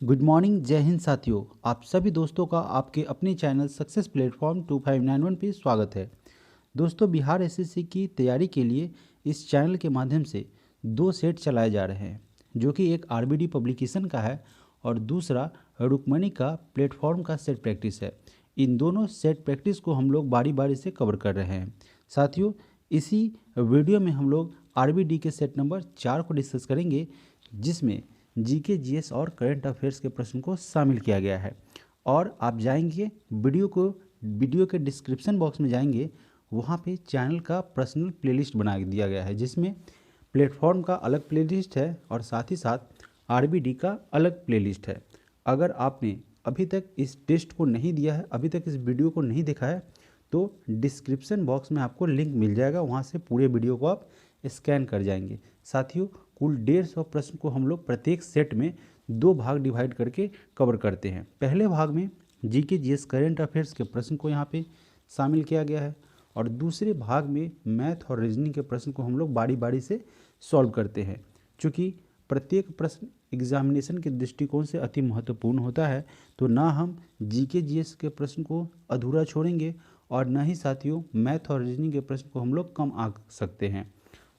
Good morning, जय हिंद साथियों। आप सभी दोस्तों का आपके अपने चैनल सक्सेस प्लेटफॉर्म 2591 पे स्वागत है। दोस्तों, बिहार एसएससी की तैयारी के लिए इस चैनल के माध्यम से दो सेट चलाए जा रहे हैं, जो कि एक आरबीडी पब्लिकेशन का है और दूसरा रुक्मणी का प्लेटफॉर्म का सेट प्रैक्टिस है। इन दोनों सेट प्रैक्टिस को हम लोग बारी बारी से कवर कर रहे हैं। साथियों, इसी वीडियो में हम लोग आरबीडी के सेट नंबर 4 को डिस्कस करेंगे, जिसमें जीके, जीएस और करंट अफेयर्स के प्रश्न को शामिल किया गया है। और आप जाएंगे वीडियो के डिस्क्रिप्शन बॉक्स में जाएंगे, वहाँ पे चैनल का पर्सनल प्लेलिस्ट बना दिया गया है, जिसमें प्लेटफॉर्म का अलग प्लेलिस्ट है और साथ ही साथ आरबीडी का अलग प्लेलिस्ट है। अगर आपने अभी तक इस टेस्ट को नहीं दिया है, अभी तक इस वीडियो को नहीं देखा है, तो डिस्क्रिप्शन बॉक्स में आपको लिंक मिल जाएगा, वहाँ से पूरे वीडियो को आप स्कैन कर जाएंगे। साथियों, कुल 150 प्रश्न को हम लोग प्रत्येक सेट में 2 भाग डिवाइड करके कवर करते हैं। पहले भाग में जीके, जीएस, करंट अफेयर्स के प्रश्न को यहाँ पे शामिल किया गया है और दूसरे भाग में मैथ और रीजनिंग के प्रश्न को हम लोग बारी बारी से सॉल्व करते हैं। चूँकि प्रत्येक प्रश्न एग्जामिनेशन के दृष्टिकोण से अति महत्वपूर्ण होता है, तो ना हम जीके, जीएस के प्रश्न को अधूरा छोड़ेंगे और न ही साथियों मैथ और रीजनिंग के प्रश्न को हम लोग कम आंक सकते हैं।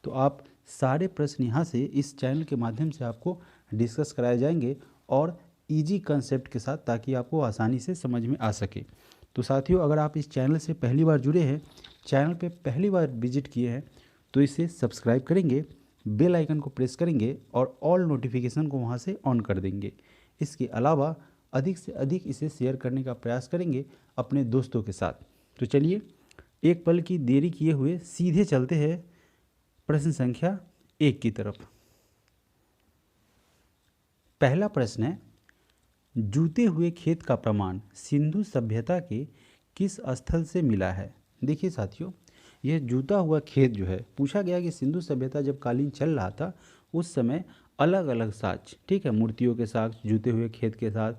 तो आप सारे प्रश्न यहाँ से इस चैनल के माध्यम से आपको डिस्कस कराए जाएंगे और इजी कंसेप्ट के साथ, ताकि आपको आसानी से समझ में आ सके। तो साथियों, अगर आप इस चैनल से पहली बार जुड़े हैं, चैनल पे पहली बार विजिट किए हैं, तो इसे सब्सक्राइब करेंगे, बेल आइकन को प्रेस करेंगे और ऑल नोटिफिकेशन को वहाँ से ऑन कर देंगे। इसके अलावा अधिक से अधिक इसे शेयर करने का प्रयास करेंगे अपने दोस्तों के साथ। तो चलिए, एक पल की देरी किए हुए सीधे चलते हैं प्रश्न संख्या 1 की तरफ। पहला प्रश्न है, जूते हुए खेत का प्रमाण सिंधु सभ्यता के किस स्थल से मिला है? देखिए साथियों, यह जूता हुआ खेत जो है, पूछा गया कि सिंधु सभ्यता जब कालीन चल रहा था, उस समय अलग अलग साक्ष्य, ठीक है, मूर्तियों के साक्ष्य, जूते हुए खेत के साथ,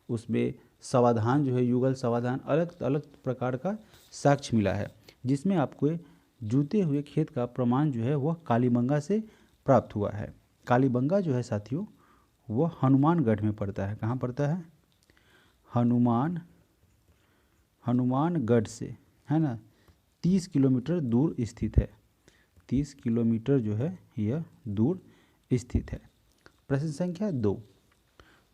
उसमें समाधान जो है, युगल समाधान, अलग अलग प्रकार का साक्ष्य मिला है, जिसमें आपको जूते हुए खेत का प्रमाण जो है वह कालीबंगा से प्राप्त हुआ है। कालीबंगा जो है साथियों, वह हनुमानगढ़ में पड़ता है। कहाँ पड़ता है? हनुमानगढ़ से, है ना, 30 किलोमीटर दूर स्थित है। 30 किलोमीटर जो है यह दूर स्थित है। प्रश्न संख्या 2,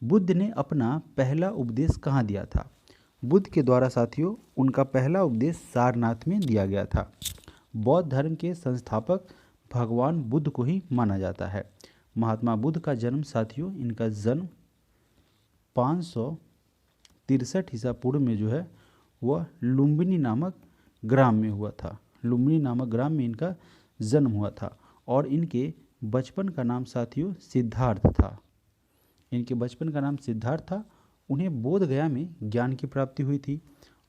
बुद्ध ने अपना पहला उपदेश कहाँ दिया था? बुद्ध के द्वारा साथियों उनका पहला उपदेश सारनाथ में दिया गया था। बौद्ध धर्म के संस्थापक भगवान बुद्ध को ही माना जाता है। महात्मा बुद्ध का जन्म साथियों, इनका जन्म 563 ईसा पूर्व में जो है वह लुम्बिनी नामक ग्राम में हुआ था। लुम्बिनी नामक ग्राम में इनका जन्म हुआ था और इनके बचपन का नाम साथियों सिद्धार्थ था। इनके बचपन का नाम सिद्धार्थ था। उन्हें बोध गया में ज्ञान की प्राप्ति हुई थी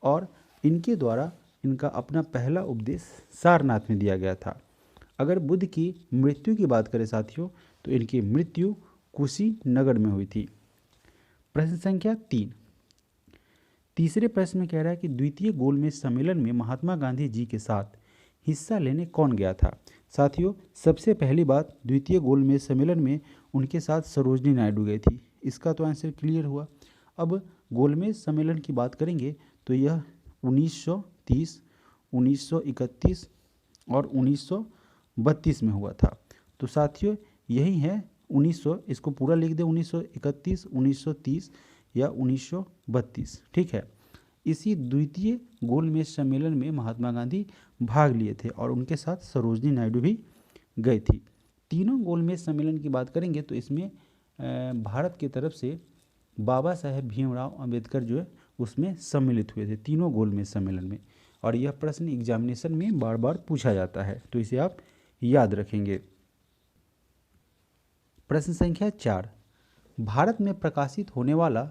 और इनके द्वारा इनका अपना पहला उपदेश सारनाथ में दिया गया था। अगर बुद्ध की मृत्यु की बात करें साथियों, तो इनकी मृत्यु कुशीनगर में हुई थी। प्रश्न संख्या 3, तीसरे प्रश्न में कह रहा है कि द्वितीय गोलमेज सम्मेलन में महात्मा गांधी जी के साथ हिस्सा लेने कौन गया था? साथियों, सबसे पहली बात, द्वितीय गोलमेज सम्मेलन में उनके साथ सरोजनी नायडू गई थी। इसका तो आंसर क्लियर हुआ। अब गोलमेज सम्मेलन की बात करेंगे तो यह 1930, 1931 और 1932 में हुआ था। तो साथियों यही है 1900, इसको पूरा लिख दे, 1931, 1930 या 1932, ठीक है। इसी द्वितीय गोलमेज सम्मेलन में महात्मा गांधी भाग लिए थे और उनके साथ सरोजनी नायडू भी गई थी। तीनों गोलमेज सम्मेलन की बात करेंगे तो इसमें भारत की तरफ से बाबा साहेब भीमराव अंबेडकर जो है उसमें सम्मिलित हुए थे, तीनों गोलमेज सम्मेलन में। और यह प्रश्न एग्जामिनेशन में बार बार पूछा जाता है, तो इसे आप याद रखेंगे। प्रश्न संख्या 4, भारत में प्रकाशित होने वाला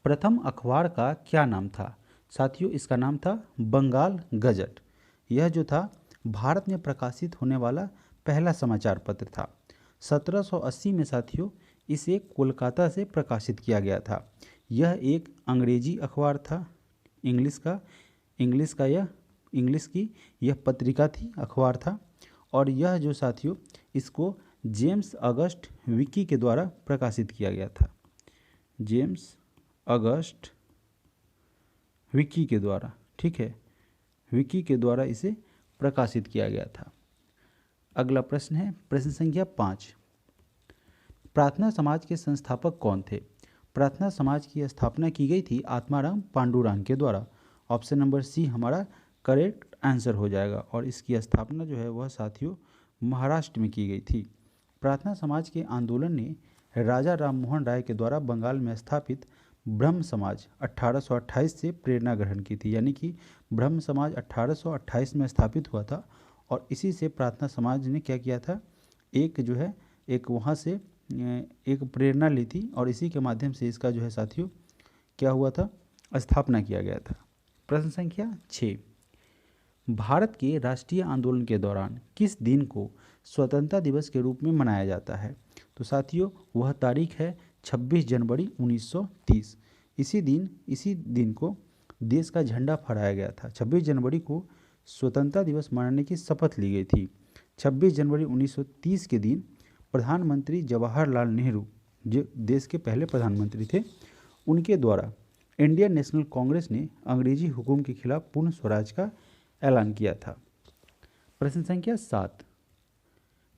प्रथम अखबार का क्या नाम था? साथियों, इसका नाम था बंगाल गजट। यह जो था भारत में प्रकाशित होने वाला पहला समाचार पत्र था। 1780 में साथियों इसे कोलकाता से प्रकाशित किया गया था। यह एक अंग्रेजी अखबार था, इंग्लिश की यह पत्रिका थी, अखबार था। और यह जो साथियों, इसको जेम्स अगस्ट विकी के द्वारा प्रकाशित किया गया था। जेम्स अगस्ट विकी के द्वारा, ठीक है, विकी के द्वारा इसे प्रकाशित किया गया था। अगला प्रश्न है प्रश्न संख्या 5, प्रार्थना समाज के संस्थापक कौन थे? प्रार्थना समाज की स्थापना की गई थी आत्माराम पांडुरंग के द्वारा। ऑप्शन नंबर सी हमारा करेक्ट आंसर हो जाएगा। और इसकी स्थापना जो है वह साथियों महाराष्ट्र में की गई थी। प्रार्थना समाज के आंदोलन ने राजा राम मोहन राय के द्वारा बंगाल में स्थापित ब्रह्म समाज 1828 से प्रेरणा ग्रहण की थी। यानी कि ब्रह्म समाज 1828 में स्थापित हुआ था और इसी से प्रार्थना समाज ने क्या किया था, एक जो है एक वहाँ से एक प्रेरणा ली थी और इसी के माध्यम से इसका जो है साथियों क्या हुआ था, स्थापना किया गया था। प्रश्न संख्या 6, भारत के राष्ट्रीय आंदोलन के दौरान किस दिन को स्वतंत्रता दिवस के रूप में मनाया जाता है? तो साथियों वह तारीख है 26 जनवरी 1930। इसी दिन को देश का झंडा फहराया गया था। 26 जनवरी को स्वतंत्रता दिवस मनाने की शपथ ली गई थी। 26 जनवरी 1930 के दिन प्रधानमंत्री जवाहरलाल नेहरू जो देश के पहले प्रधानमंत्री थे, उनके द्वारा इंडियन नेशनल कांग्रेस ने अंग्रेजी हुकूम के खिलाफ पूर्ण स्वराज का ऐलान किया था। प्रश्न संख्या 7,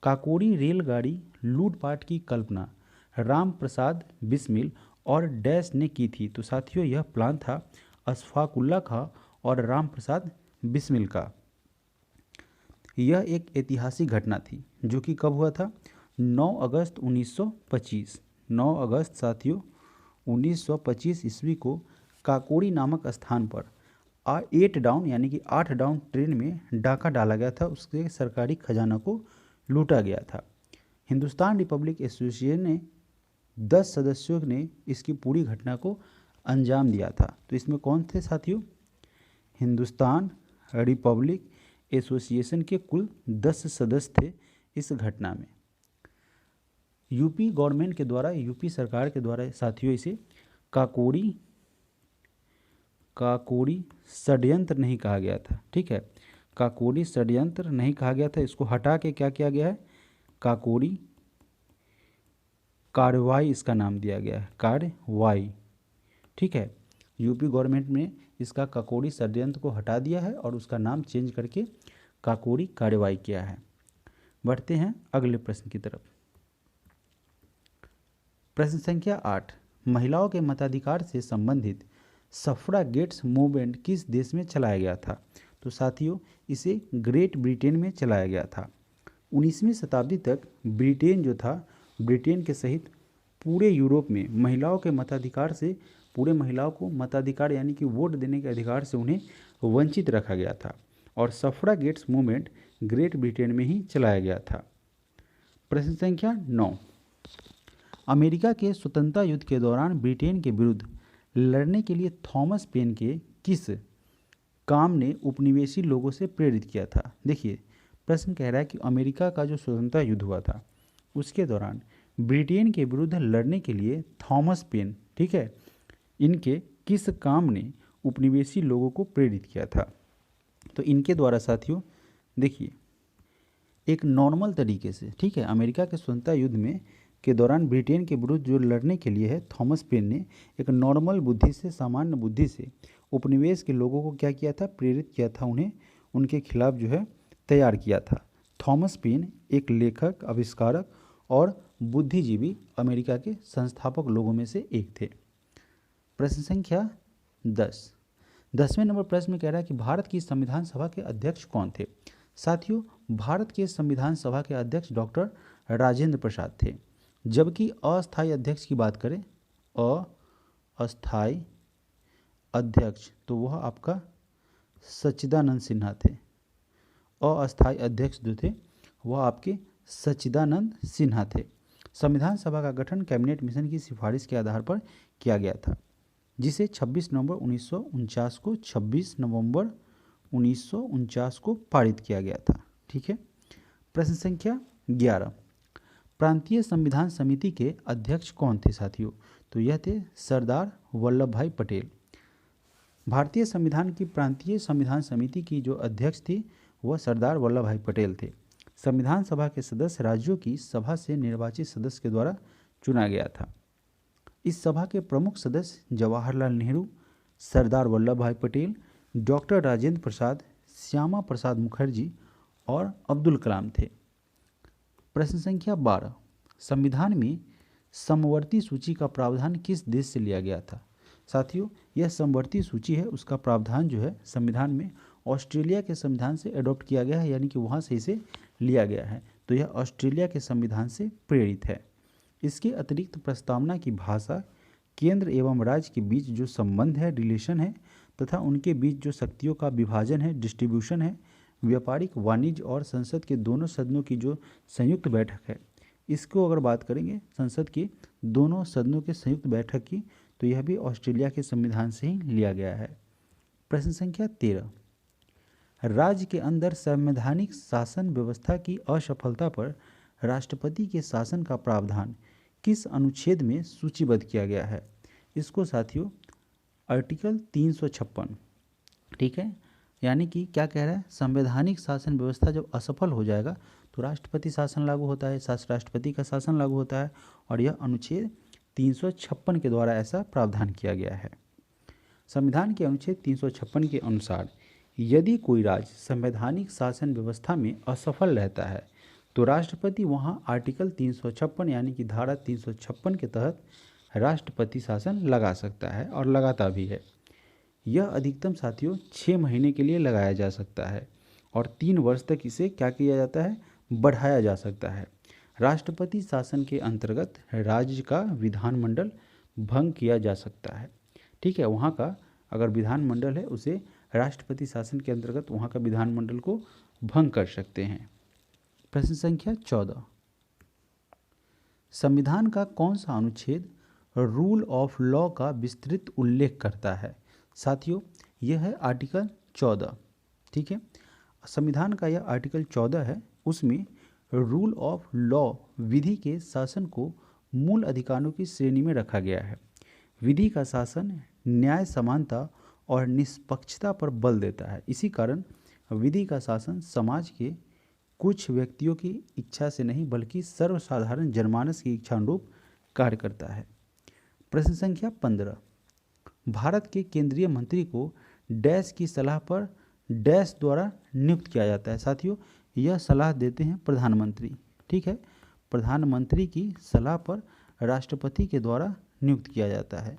काकोरी रेलगाड़ी लूटपाट की कल्पना राम प्रसाद बिस्मिल और डैश ने की थी? तो साथियों यह प्लान था अशफाकुल्ला खां और राम प्रसाद बिस्मिल का। यह एक ऐतिहासिक घटना थी जो कि कब हुआ था, 9 अगस्त 1925। 9 अगस्त साथियों 1925 ईस्वी को काकोरी नामक स्थान पर 8 डाउन यानी कि 8 डाउन ट्रेन में डाका डाला गया था। उसके सरकारी खजाना को लूटा गया था। हिंदुस्तान रिपब्लिक एसोसिएशन ने 10 सदस्यों ने इसकी पूरी घटना को अंजाम दिया था। तो इसमें कौन थे साथियों, हिंदुस्तान रिपब्लिक एसोसिएशन के कुल 10 सदस्य थे इस घटना में। यूपी गवर्नमेंट के द्वारा, यूपी सरकार के द्वारा साथियों इसे काकोरी षड्यंत्र नहीं कहा गया था। ठीक है, काकोरी षड्यंत्र नहीं कहा गया था। इसको हटा के क्या किया गया है, काकोरी कार्रवाई इसका नाम दिया गया है, कार्रवाई। ठीक है, यूपी गवर्नमेंट ने इसका काकोरी षड्यंत्र को हटा दिया है और उसका नाम चेंज करके काकोरी कार्रवाई किया है। बढ़ते हैं अगले प्रश्न की तरफ। प्रश्न संख्या 8, महिलाओं के मताधिकार से संबंधित सफ्रागेट्स मूवमेंट किस देश में चलाया गया था? तो साथियों इसे ग्रेट ब्रिटेन में चलाया गया था। 19वीं शताब्दी तक ब्रिटेन जो था, ब्रिटेन के सहित पूरे यूरोप में महिलाओं के मताधिकार से, पूरे महिलाओं को मताधिकार यानी कि वोट देने के अधिकार से उन्हें वंचित रखा गया था और सफ्रागेट्स मूवमेंट ग्रेट ब्रिटेन में ही चलाया गया था। प्रश्न संख्या 9, अमेरिका के स्वतंत्रता युद्ध के दौरान ब्रिटेन के विरुद्ध लड़ने के लिए थॉमस पेन के किस काम ने उपनिवेशी लोगों से प्रेरित किया था? देखिए प्रश्न कह रहा है कि अमेरिका का जो स्वतंत्रता युद्ध हुआ था उसके दौरान ब्रिटेन के विरुद्ध लड़ने के लिए थॉमस पेन, ठीक है, इनके किस काम ने उपनिवेशी लोगों को प्रेरित किया था? तो इनके द्वारा साथियों देखिए एक नॉर्मल तरीके से, ठीक है, अमेरिका के स्वतंत्रता युद्ध में के दौरान ब्रिटेन के विरुद्ध जो लड़ने के लिए है थॉमस पेन ने एक नॉर्मल बुद्धि से, सामान्य बुद्धि से उपनिवेश के लोगों को क्या किया था, प्रेरित किया था, उन्हें उनके खिलाफ जो है तैयार किया था। थॉमस पेन एक लेखक, आविष्कारक और बुद्धिजीवी अमेरिका के संस्थापक लोगों में से एक थे। प्रश्न संख्या 10, 10वें नंबर प्रश्न में कह रहा है कि भारत की संविधान सभा के अध्यक्ष कौन थे? साथियों भारत के संविधान सभा के अध्यक्ष डॉक्टर राजेंद्र प्रसाद थे। जबकि अस्थायी अध्यक्ष की बात करें, अस्थायी अध्यक्ष तो वह आपका सच्चिदानंद सिन्हा थे। अस्थायी अध्यक्ष जो थे वह आपके सच्चिदानंद सिन्हा थे। संविधान सभा का गठन कैबिनेट मिशन की सिफारिश के आधार पर किया गया था, जिसे 26 नवंबर 1949 को पारित किया गया था। ठीक है, प्रश्न संख्या 11, प्रांतीय संविधान समिति के अध्यक्ष कौन थे साथियों? तो यह थे सरदार वल्लभ भाई पटेल। भारतीय संविधान की प्रांतीय संविधान समिति की जो अध्यक्ष थी वह सरदार वल्लभ भाई पटेल थे। संविधान सभा के सदस्य राज्यों की सभा से निर्वाचित सदस्य के द्वारा चुना गया था। इस सभा के प्रमुख सदस्य जवाहरलाल नेहरू, सरदार वल्लभ भाई पटेल, डॉक्टर राजेंद्र प्रसाद, श्यामा प्रसाद मुखर्जी और अब्दुल कलाम थे। प्रश्न संख्या 12, संविधान में समवर्ती सूची का प्रावधान किस देश से लिया गया था? साथियों, यह समवर्ती सूची है, उसका प्रावधान जो है संविधान में ऑस्ट्रेलिया के संविधान से अडॉप्ट किया गया है, यानी कि वहाँ से इसे लिया गया है। तो यह ऑस्ट्रेलिया के संविधान से प्रेरित है। इसके अतिरिक्त प्रस्तावना की भाषा, केंद्र एवं राज्य के बीच जो संबंध है, रिलेशन है, तथा उनके बीच जो शक्तियों का विभाजन है, डिस्ट्रीब्यूशन है, व्यापारिक, वाणिज्य और संसद के दोनों सदनों की जो संयुक्त बैठक है, इसको अगर बात करेंगे संसद की दोनों सदनों के संयुक्त बैठक की, तो यह भी ऑस्ट्रेलिया के संविधान से ही लिया गया है। प्रश्न संख्या 13, राज्य के अंदर संवैधानिक शासन व्यवस्था की असफलता पर राष्ट्रपति के शासन का प्रावधान किस अनुच्छेद में सूचीबद्ध किया गया है? इसको साथियों आर्टिकल 356, ठीक है, यानी कि क्या कह रहा है, संवैधानिक शासन व्यवस्था जब असफल हो जाएगा तो राष्ट्रपति शासन लागू होता है, राष्ट्रपति का शासन लागू होता है, और यह अनुच्छेद 356 के द्वारा ऐसा प्रावधान किया गया है। संविधान के अनुच्छेद 356 के अनुसार यदि कोई राज्य संवैधानिक शासन व्यवस्था में असफल रहता है तो राष्ट्रपति वहां आर्टिकल 356 यानी कि धारा 356 के तहत राष्ट्रपति शासन लगा सकता है और लगाता भी है। यह अधिकतम साथियों 6 महीने के लिए लगाया जा सकता है और 3 वर्ष तक इसे क्या किया जाता है, बढ़ाया जा सकता है। राष्ट्रपति शासन के अंतर्गत राज्य का विधानमंडल भंग किया जा सकता है, ठीक है, वहाँ का अगर विधानमंडल है उसे राष्ट्रपति शासन के अंतर्गत वहाँ का विधानमंडल को भंग कर सकते हैं। प्रश्न संख्या 14, संविधान का कौन सा अनुच्छेद रूल ऑफ लॉ का विस्तृत उल्लेख करता है? साथियों, यह है आर्टिकल 14, ठीक है, संविधान का यह आर्टिकल 14 है। उसमें रूल ऑफ लॉ, विधि के शासन को मूल अधिकारों की श्रेणी में रखा गया है। विधि का शासन न्याय, समानता और निष्पक्षता पर बल देता है। इसी कारण विधि का शासन समाज के कुछ व्यक्तियों की इच्छा से नहीं बल्कि सर्वसाधारण जनमानस की इच्छा अनुरूप कार्य करता है। प्रश्न संख्या 15, भारत के केंद्रीय मंत्री को डैश की सलाह पर डैश द्वारा नियुक्त किया जाता है? साथियों, यह सलाह देते हैं प्रधानमंत्री, ठीक है, प्रधानमंत्री की सलाह पर राष्ट्रपति के द्वारा नियुक्त किया जाता है,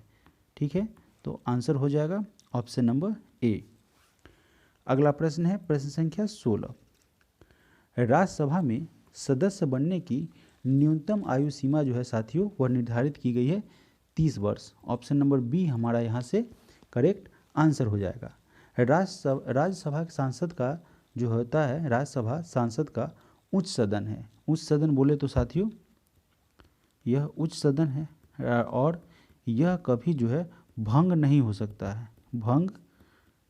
ठीक है। तो आंसर हो जाएगा ऑप्शन नंबर ए। अगला प्रश्न है प्रश्न संख्या 16, राज्यसभा में सदस्य बनने की न्यूनतम आयु सीमा जो है साथियों वह निर्धारित की गई है 30 वर्ष। ऑप्शन नंबर बी हमारा यहाँ से करेक्ट आंसर हो जाएगा। राज्यसभा के सांसद का जो होता है, राज्यसभा सांसद का उच्च सदन है। उच्च सदन बोले तो साथियों यह उच्च सदन है और यह कभी जो है भंग नहीं हो सकता है, भंग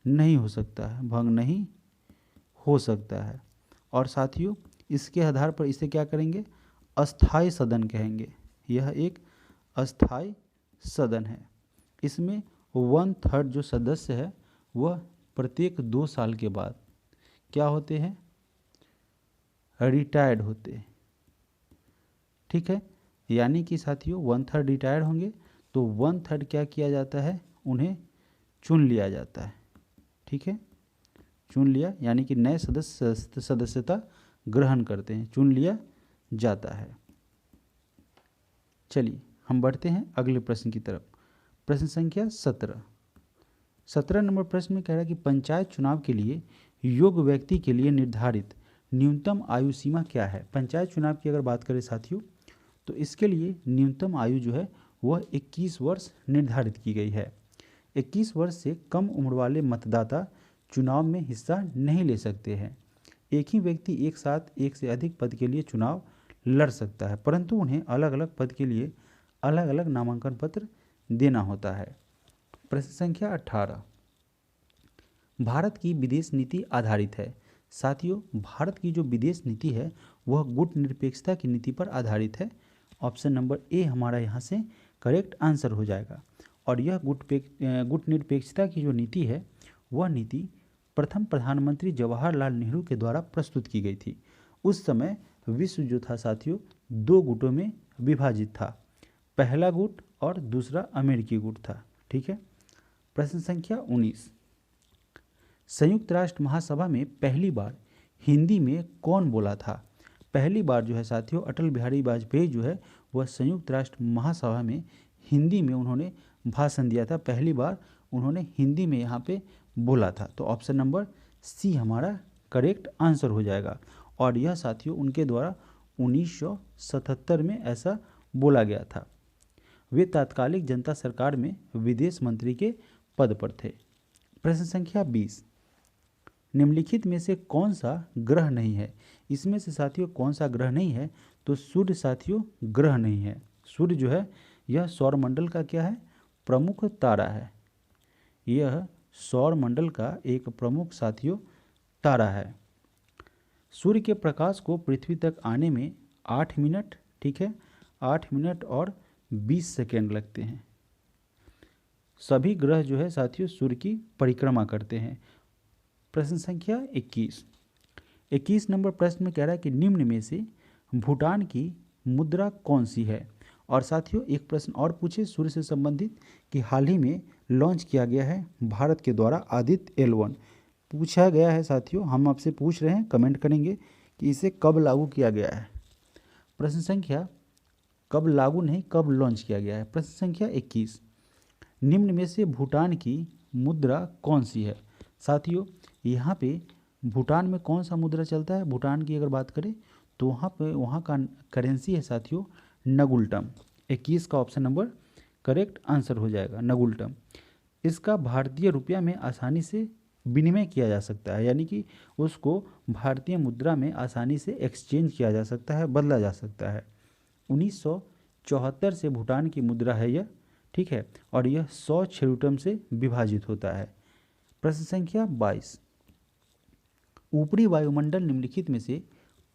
नहीं हो सकता है, भंग नहीं हो सकता है। और साथियों इसके आधार पर इसे क्या करेंगे, अस्थाई सदन कहेंगे। यह एक अस्थाई सदन है। इसमें 1/3 जो सदस्य है वह प्रत्येक 2 साल के बाद क्या होते हैं, रिटायर्ड होते हैं, ठीक है। यानी कि साथियों 1/3 रिटायर्ड होंगे तो 1/3 क्या किया जाता है, उन्हें चुन लिया जाता है, ठीक है, चुन लिया यानी कि नए सदस्य सदस्यता ग्रहण करते हैं, चुन लिया जाता है। चलिए हम बढ़ते हैं अगले प्रश्न की तरफ। प्रश्न संख्या 17 नंबर प्रश्न में कह रहा है कि पंचायत चुनाव के लिए योग्य व्यक्ति के लिए निर्धारित न्यूनतम आयु सीमा क्या है? पंचायत चुनाव की अगर बात करें साथियों तो इसके लिए न्यूनतम आयु जो है वह 21 वर्ष निर्धारित की गई है। 21 वर्ष से कम उम्र वाले मतदाता चुनाव में हिस्सा नहीं ले सकते हैं। एक ही व्यक्ति एक साथ एक से अधिक पद के लिए चुनाव लड़ सकता है, परंतु उन्हें अलग अलग पद के लिए अलग अलग नामांकन पत्र देना होता है। प्रश्न संख्या 18, भारत की विदेश नीति आधारित है। साथियों भारत की जो विदेश नीति है वह गुट निरपेक्षता की नीति पर आधारित है। ऑप्शन नंबर ए हमारा यहाँ से करेक्ट आंसर हो जाएगा। और यह गुट निरपेक्षता की जो नीति है वह नीति प्रथम प्रधानमंत्री जवाहरलाल नेहरू के द्वारा प्रस्तुत की गई थी। उस समय विश्व जो था साथियों 2 गुटों में विभाजित था। पहला गुट और दूसरा अमेरिकी गुट था। ठीक है। प्रश्न संख्या 19, संयुक्त राष्ट्र महासभा में पहली बार हिंदी में कौन बोला था? पहली बार जो है साथियों अटल बिहारी वाजपेयी जो है वह संयुक्त राष्ट्र महासभा में हिंदी में उन्होंने भाषण दिया था। पहली बार उन्होंने हिंदी में यहाँ पे बोला था। तो ऑप्शन नंबर सी हमारा करेक्ट आंसर हो जाएगा। और यह साथियों उनके द्वारा 1977 में ऐसा बोला गया था। वे तात्कालिक जनता सरकार में विदेश मंत्री के पद पर थे। प्रश्न संख्या 20, निम्नलिखित में से कौन सा ग्रह नहीं है? इसमें से साथियों कौन सा ग्रह नहीं है? तो सूर्य साथियों ग्रह नहीं है। सूर्य जो है यह सौरमंडल का क्या है? प्रमुख तारा है। यह सौरमंडल का एक प्रमुख साथियों तारा है। सूर्य के प्रकाश को पृथ्वी तक आने में 8 मिनट, ठीक है, 8 मिनट और 20 सेकेंड लगते हैं। सभी ग्रह जो है साथियों सूर्य की परिक्रमा करते हैं। प्रश्न संख्या 21 नंबर प्रश्न में कह रहा है कि निम्न में से भूटान की मुद्रा कौन सी है? और साथियों एक प्रश्न और पूछे सूर्य से संबंधित कि हाल ही में लॉन्च किया गया है भारत के द्वारा आदित्य L1 पूछा गया है। साथियों हम आपसे पूछ रहे हैं, कमेंट करेंगे कि इसे कब लागू किया गया है। प्रश्न संख्या कब लागू नहीं, कब लॉन्च किया गया है। प्रश्न संख्या 21, निम्न में से भूटान की मुद्रा कौन सी है? साथियों यहाँ पे भूटान में कौन सा मुद्रा चलता है? भूटान की अगर बात करें तो वहाँ का करेंसी है साथियों नगुल्टम। 21 का ऑप्शन नंबर करेक्ट आंसर हो जाएगा, नगुल्टम। इसका भारतीय रुपया में आसानी से विनिमय किया जा सकता है, यानी कि उसको भारतीय मुद्रा में आसानी से एक्सचेंज किया जा सकता है, बदला जा सकता है। 1974 से भूटान की मुद्रा है यह, ठीक है, और यह 100 छेरुटम से विभाजित होता है। प्रश्न संख्या 22, ऊपरी वायुमंडल निम्नलिखित में से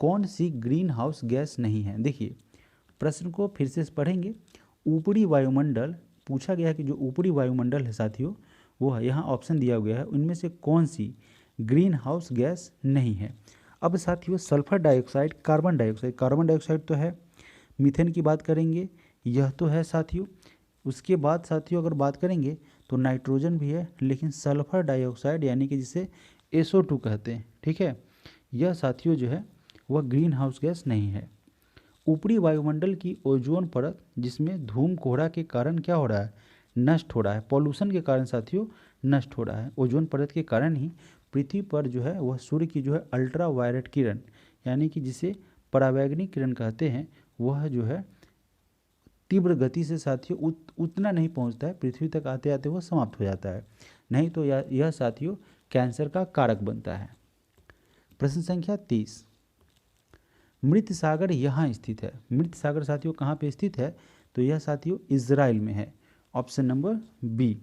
कौन सी ग्रीन हाउस गैस नहीं है? देखिए प्रश्न को फिर से पढ़ेंगे। ऊपरी वायुमंडल पूछा गया है कि जो ऊपरी वायुमंडल है साथियों वो है, यहाँ ऑप्शन दिया गया है, उनमें से कौन सी ग्रीन हाउस गैस नहीं है? अब साथियों सल्फर डाइऑक्साइड, कार्बन डाइऑक्साइड तो है, मीथेन की बात करेंगे यह तो है साथियों। उसके बाद साथियों अगर बात करेंगे तो नाइट्रोजन भी है, लेकिन सल्फर डाइऑक्साइड यानी कि जिसे SO2 कहते हैं, ठीक है, यह साथियों जो है वह ग्रीन हाउस गैस नहीं है। ऊपरी वायुमंडल की ओजोन परत जिसमें धूम कोहरा के कारण क्या हो रहा है? नष्ट हो रहा है। पॉल्यूशन के कारण साथियों नष्ट हो रहा है। ओजोन परत के कारण ही पृथ्वी पर जो है वह सूर्य की जो है अल्ट्रा वायलेट किरण यानी कि जिसे परावैंगनी किरण कहते हैं वह जो है तीव्र गति से साथियों उतना नहीं पहुंचता है, पृथ्वी तक आते आते वह समाप्त हो जाता है, नहीं तो यह साथियों कैंसर का कारक बनता है। प्रश्न संख्या 30, मृत सागर यहाँ स्थित है। मृत सागर साथियों कहाँ पे स्थित है? तो यह साथियों इजराइल में है। ऑप्शन नंबर बी,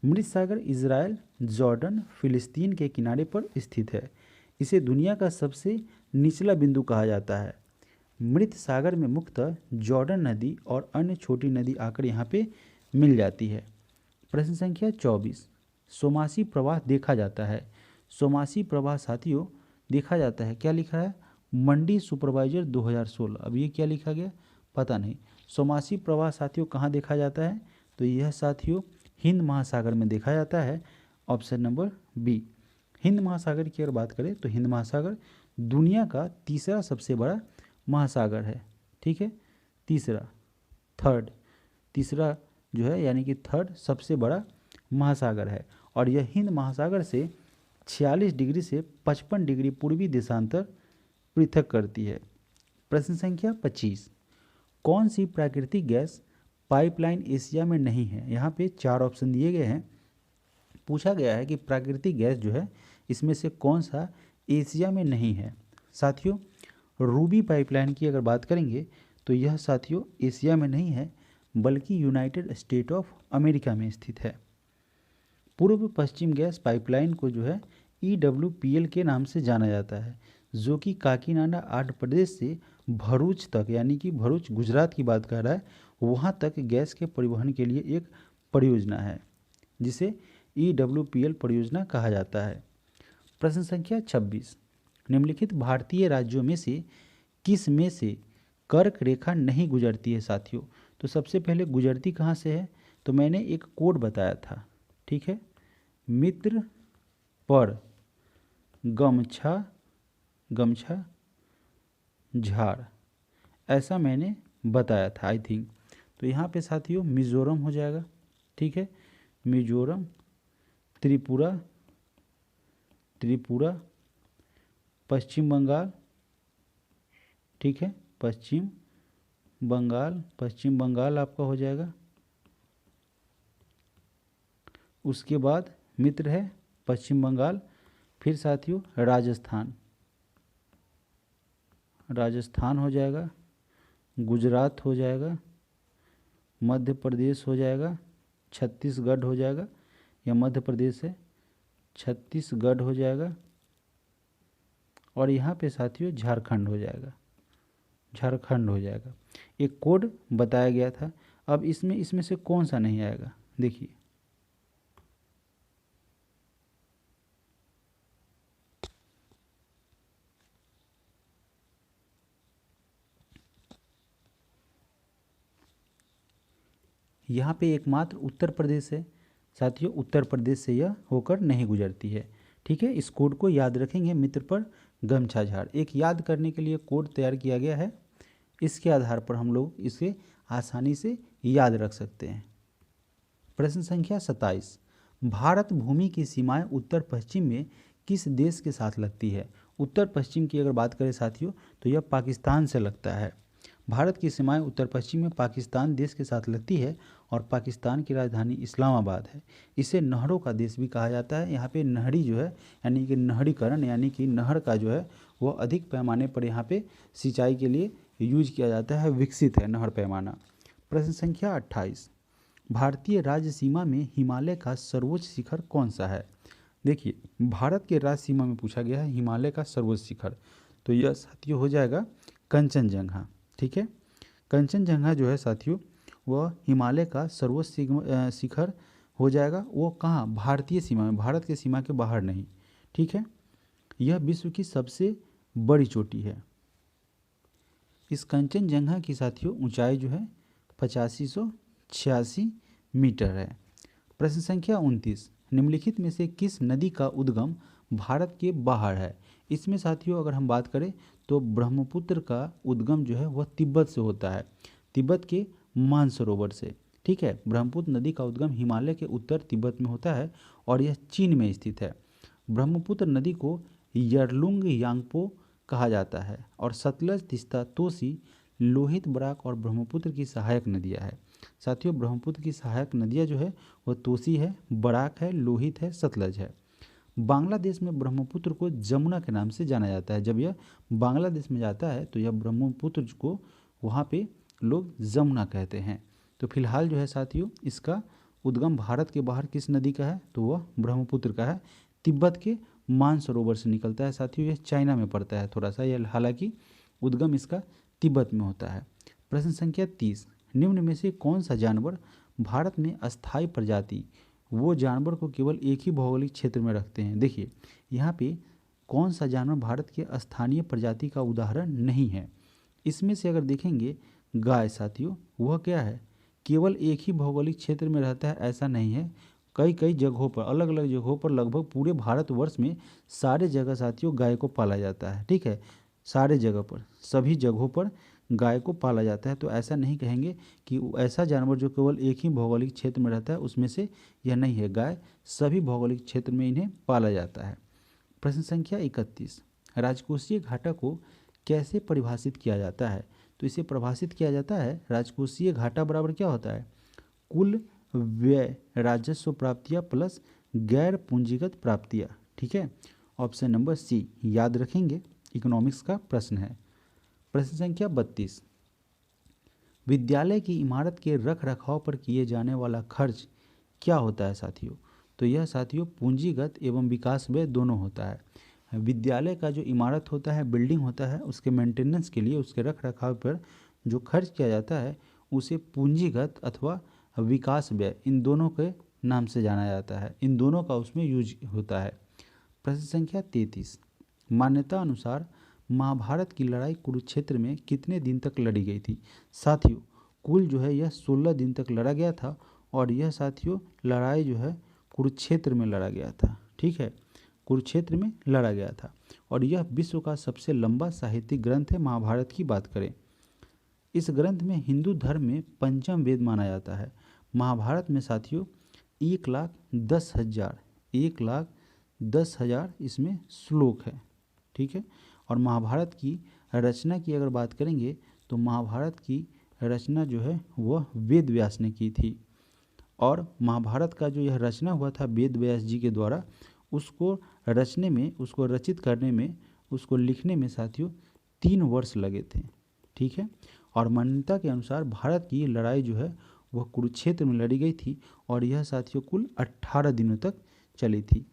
मृत सागर इजराइल, जॉर्डन, फिलिस्तीन के किनारे पर स्थित है। इसे दुनिया का सबसे निचला बिंदु कहा जाता है। मृत सागर में मुख्यतः जॉर्डन नदी और अन्य छोटी नदी आकर यहाँ पे मिल जाती है। प्रश्न संख्या 24, सोमासी प्रवाह देखा जाता है। सोमासी प्रवाह साथियों देखा जाता है, क्या लिखा है? मंडी सुपरवाइजर 2016। अब ये क्या लिखा गया पता नहीं। सोमासी प्रवाह साथियों कहाँ देखा जाता है? तो यह साथियों हिंद महासागर में देखा जाता है। ऑप्शन नंबर बी, हिंद महासागर की अगर बात करें तो हिंद महासागर दुनिया का तीसरा सबसे बड़ा महासागर है, ठीक है, तीसरा जो है यानी कि थर्ड सबसे बड़ा महासागर है। और यह हिंद महासागर से 46 डिग्री से 55 डिग्री पूर्वी देशांतर पृथक करती है। प्रश्न संख्या 25, कौन सी प्राकृतिक गैस पाइपलाइन एशिया में नहीं है? यहाँ पे 4 ऑप्शन दिए गए हैं। पूछा गया है कि प्राकृतिक गैस जो है इसमें से कौन सा एशिया में नहीं है। साथियों रूबी पाइपलाइन की अगर बात करेंगे तो यह साथियों एशिया में नहीं है बल्कि यूनाइटेड स्टेट ऑफ अमेरिका में स्थित है। पूर्व पश्चिम गैस पाइपलाइन को जो है EWPL के नाम से जाना जाता है, जो कि काकीनाडा आंध्र प्रदेश से भरूच तक यानी कि भरूच गुजरात की बात कर रहा है, वहाँ तक गैस के परिवहन के लिए एक परियोजना है जिसे EWPL परियोजना कहा जाता है। प्रश्न संख्या 26, निम्नलिखित भारतीय राज्यों में से किस में से कर्क रेखा नहीं गुजरती है साथियों? तो सबसे पहले गुजरती कहाँ से है, तो मैंने एक कोड बताया था, ठीक है, मित्र पर गमछा गमछा झाड़, ऐसा मैंने बताया था आई थिंक। तो यहाँ पे साथियों मिज़ोरम हो जाएगा, ठीक है, मिज़ोरम, त्रिपुरा त्रिपुरा, पश्चिम बंगाल, ठीक है, पश्चिम बंगाल आपका हो जाएगा। उसके बाद मित्र है पश्चिम बंगाल, फिर साथियों राजस्थान हो जाएगा, गुजरात हो जाएगा, मध्य प्रदेश हो जाएगा, छत्तीसगढ़ हो जाएगा, या मध्य प्रदेश है, छत्तीसगढ़ हो जाएगा, और यहाँ पे साथियों झारखंड हो जाएगा, एक कोड बताया गया था। अब इसमें से कौन सा नहीं आएगा, देखिए, यहाँ पे एकमात्र उत्तर प्रदेश है साथियों, उत्तर प्रदेश से यह होकर नहीं गुजरती है, ठीक है। इस कोड को याद रखेंगे, मित्र पर गमछा झाड़, एक याद करने के लिए कोड तैयार किया गया है, इसके आधार पर हम लोग इसे आसानी से याद रख सकते हैं। प्रश्न संख्या 27, भारत भूमि की सीमाएं उत्तर पश्चिम में किस देश के साथ लगती है। उत्तर पश्चिम की अगर बात करें साथियों तो यह पाकिस्तान से लगता है। भारत की सीमाएं उत्तर पश्चिम में पाकिस्तान देश के साथ लगती है और पाकिस्तान की राजधानी इस्लामाबाद है। इसे नहरों का देश भी कहा जाता है। यहाँ पे नहरी जो है यानी कि नहरीकरण यानी कि नहर का जो है वो अधिक पैमाने पर यहाँ पे सिंचाई के लिए यूज किया जाता है, विकसित है नहर पैमाना। प्रश्न संख्या 28, भारतीय राज्य सीमा में हिमालय का सर्वोच्च शिखर कौन सा है। देखिए, भारत के राज्य सीमा में पूछा गया है हिमालय का सर्वोच्च शिखर, तो यह साथियों हो जाएगा कंचनजंगा, ठीक है। कंचनजंगा जो है साथियों वह हिमालय का सर्वोच्च शिखर हो जाएगा। वो कहाँ, भारतीय सीमा में, भारत के सीमा के बाहर नहीं, ठीक है। यह विश्व की सबसे बड़ी चोटी है। इस कंचनजंगा की साथियों ऊंचाई जो है 8586 मीटर है। प्रश्न संख्या 29, निम्नलिखित में से किस नदी का उद्गम भारत के बाहर है। इसमें साथियों अगर हम बात करें तो ब्रह्मपुत्र का उद्गम जो है वह तिब्बत से होता है, तिब्बत के मानसरोवर से, ठीक है। ब्रह्मपुत्र नदी का उद्गम हिमालय के उत्तर तिब्बत में होता है और यह चीन में स्थित है। ब्रह्मपुत्र नदी को यरलुंग यांगपो कहा जाता है और सतलज, तिस्ता, तोसी, लोहित, बराक और ब्रह्मपुत्र की सहायक नदियाँ है। साथियों ब्रह्मपुत्र की सहायक नदियाँ जो है वह तोसी है, बराक है, लोहित है, सतलज है। बांग्लादेश में ब्रह्मपुत्र को जमुना के नाम से जाना जाता है। जब यह बांग्लादेश में जाता है तो यह ब्रह्मपुत्र को वहाँ पे लोग जमुना कहते हैं। तो फिलहाल जो है साथियों इसका उद्गम भारत के बाहर किस नदी का है, तो वह ब्रह्मपुत्र का है, तिब्बत के मानसरोवर से निकलता है। साथियों यह चाइना में पड़ता है थोड़ा सा, यह हालांकि उद्गम इसका तिब्बत में होता है। प्रश्न संख्या 30, निम्न में से कौन सा जानवर भारत में अस्थायी प्रजाति वो जानवर को केवल एक ही भौगोलिक क्षेत्र में रखते हैं। देखिए यहाँ पे कौन सा जानवर भारत के स्थानीय प्रजाति का उदाहरण नहीं है। इसमें से अगर देखेंगे गाय साथियों वह क्या है, केवल एक ही भौगोलिक क्षेत्र में रहता है ऐसा नहीं है, कई कई जगहों पर, अलग अलग जगहों पर, लगभग पूरे भारतवर्ष में सारे जगह साथियों गाय को पाला जाता है, ठीक है। सारे जगह पर, सभी जगहों पर गाय को पाला जाता है। तो ऐसा नहीं कहेंगे कि ऐसा जानवर जो केवल एक ही भौगोलिक क्षेत्र में रहता है उसमें से यह नहीं है, गाय सभी भौगोलिक क्षेत्र में इन्हें पाला जाता है। प्रश्न संख्या 31, राजकोषीय घाटा को कैसे परिभाषित किया जाता है। तो इसे परिभाषित किया जाता है, राजकोषीय घाटा बराबर क्या होता है, कुल व्यय राजस्व प्राप्तियाँ प्लस गैर पूंजीगत प्राप्तियाँ, ठीक है। ऑप्शन नंबर सी याद रखेंगे, इकोनॉमिक्स का प्रश्न है। प्रश्न संख्या 32, विद्यालय की इमारत के रख रखाव पर किए जाने वाला खर्च क्या होता है साथियों। तो यह साथियों पूंजीगत एवं विकास व्यय दोनों होता है। विद्यालय का जो इमारत होता है, बिल्डिंग होता है, उसके मेंटेनेंस के लिए, उसके रख रखाव पर जो खर्च किया जाता है उसे पूंजीगत अथवा विकास व्यय इन दोनों के नाम से जाना जाता है, इन दोनों का उसमें यूज होता है। प्रश्न संख्या 33, मान्यता अनुसार महाभारत की लड़ाई कुरुक्षेत्र में कितने दिन तक लड़ी गई थी। साथियों कुल जो है यह 16 दिन तक लड़ा गया था और यह साथियों लड़ाई जो है कुरुक्षेत्र में लड़ा गया था। ठीक है, कुरुक्षेत्र में लड़ा गया था और यह विश्व का सबसे लंबा साहित्यिक ग्रंथ है। महाभारत की बात करें, इस ग्रंथ में हिंदू धर्म में पंचम वेद माना जाता है। महाभारत में साथियों 1,10,000 इसमें श्लोक है। ठीक है, और महाभारत की रचना की अगर बात करेंगे तो महाभारत की रचना जो है वह वेद व्यास ने की थी और महाभारत का जो यह रचना हुआ था वेद व्यास जी के द्वारा, उसको रचने में, उसको रचित करने में, उसको लिखने में साथियों 3 वर्ष लगे थे। ठीक है, और मान्यता के अनुसार भारत की लड़ाई जो है वह कुरुक्षेत्र में लड़ी गई थी और यह साथियों कुल 18 दिनों तक चली थी।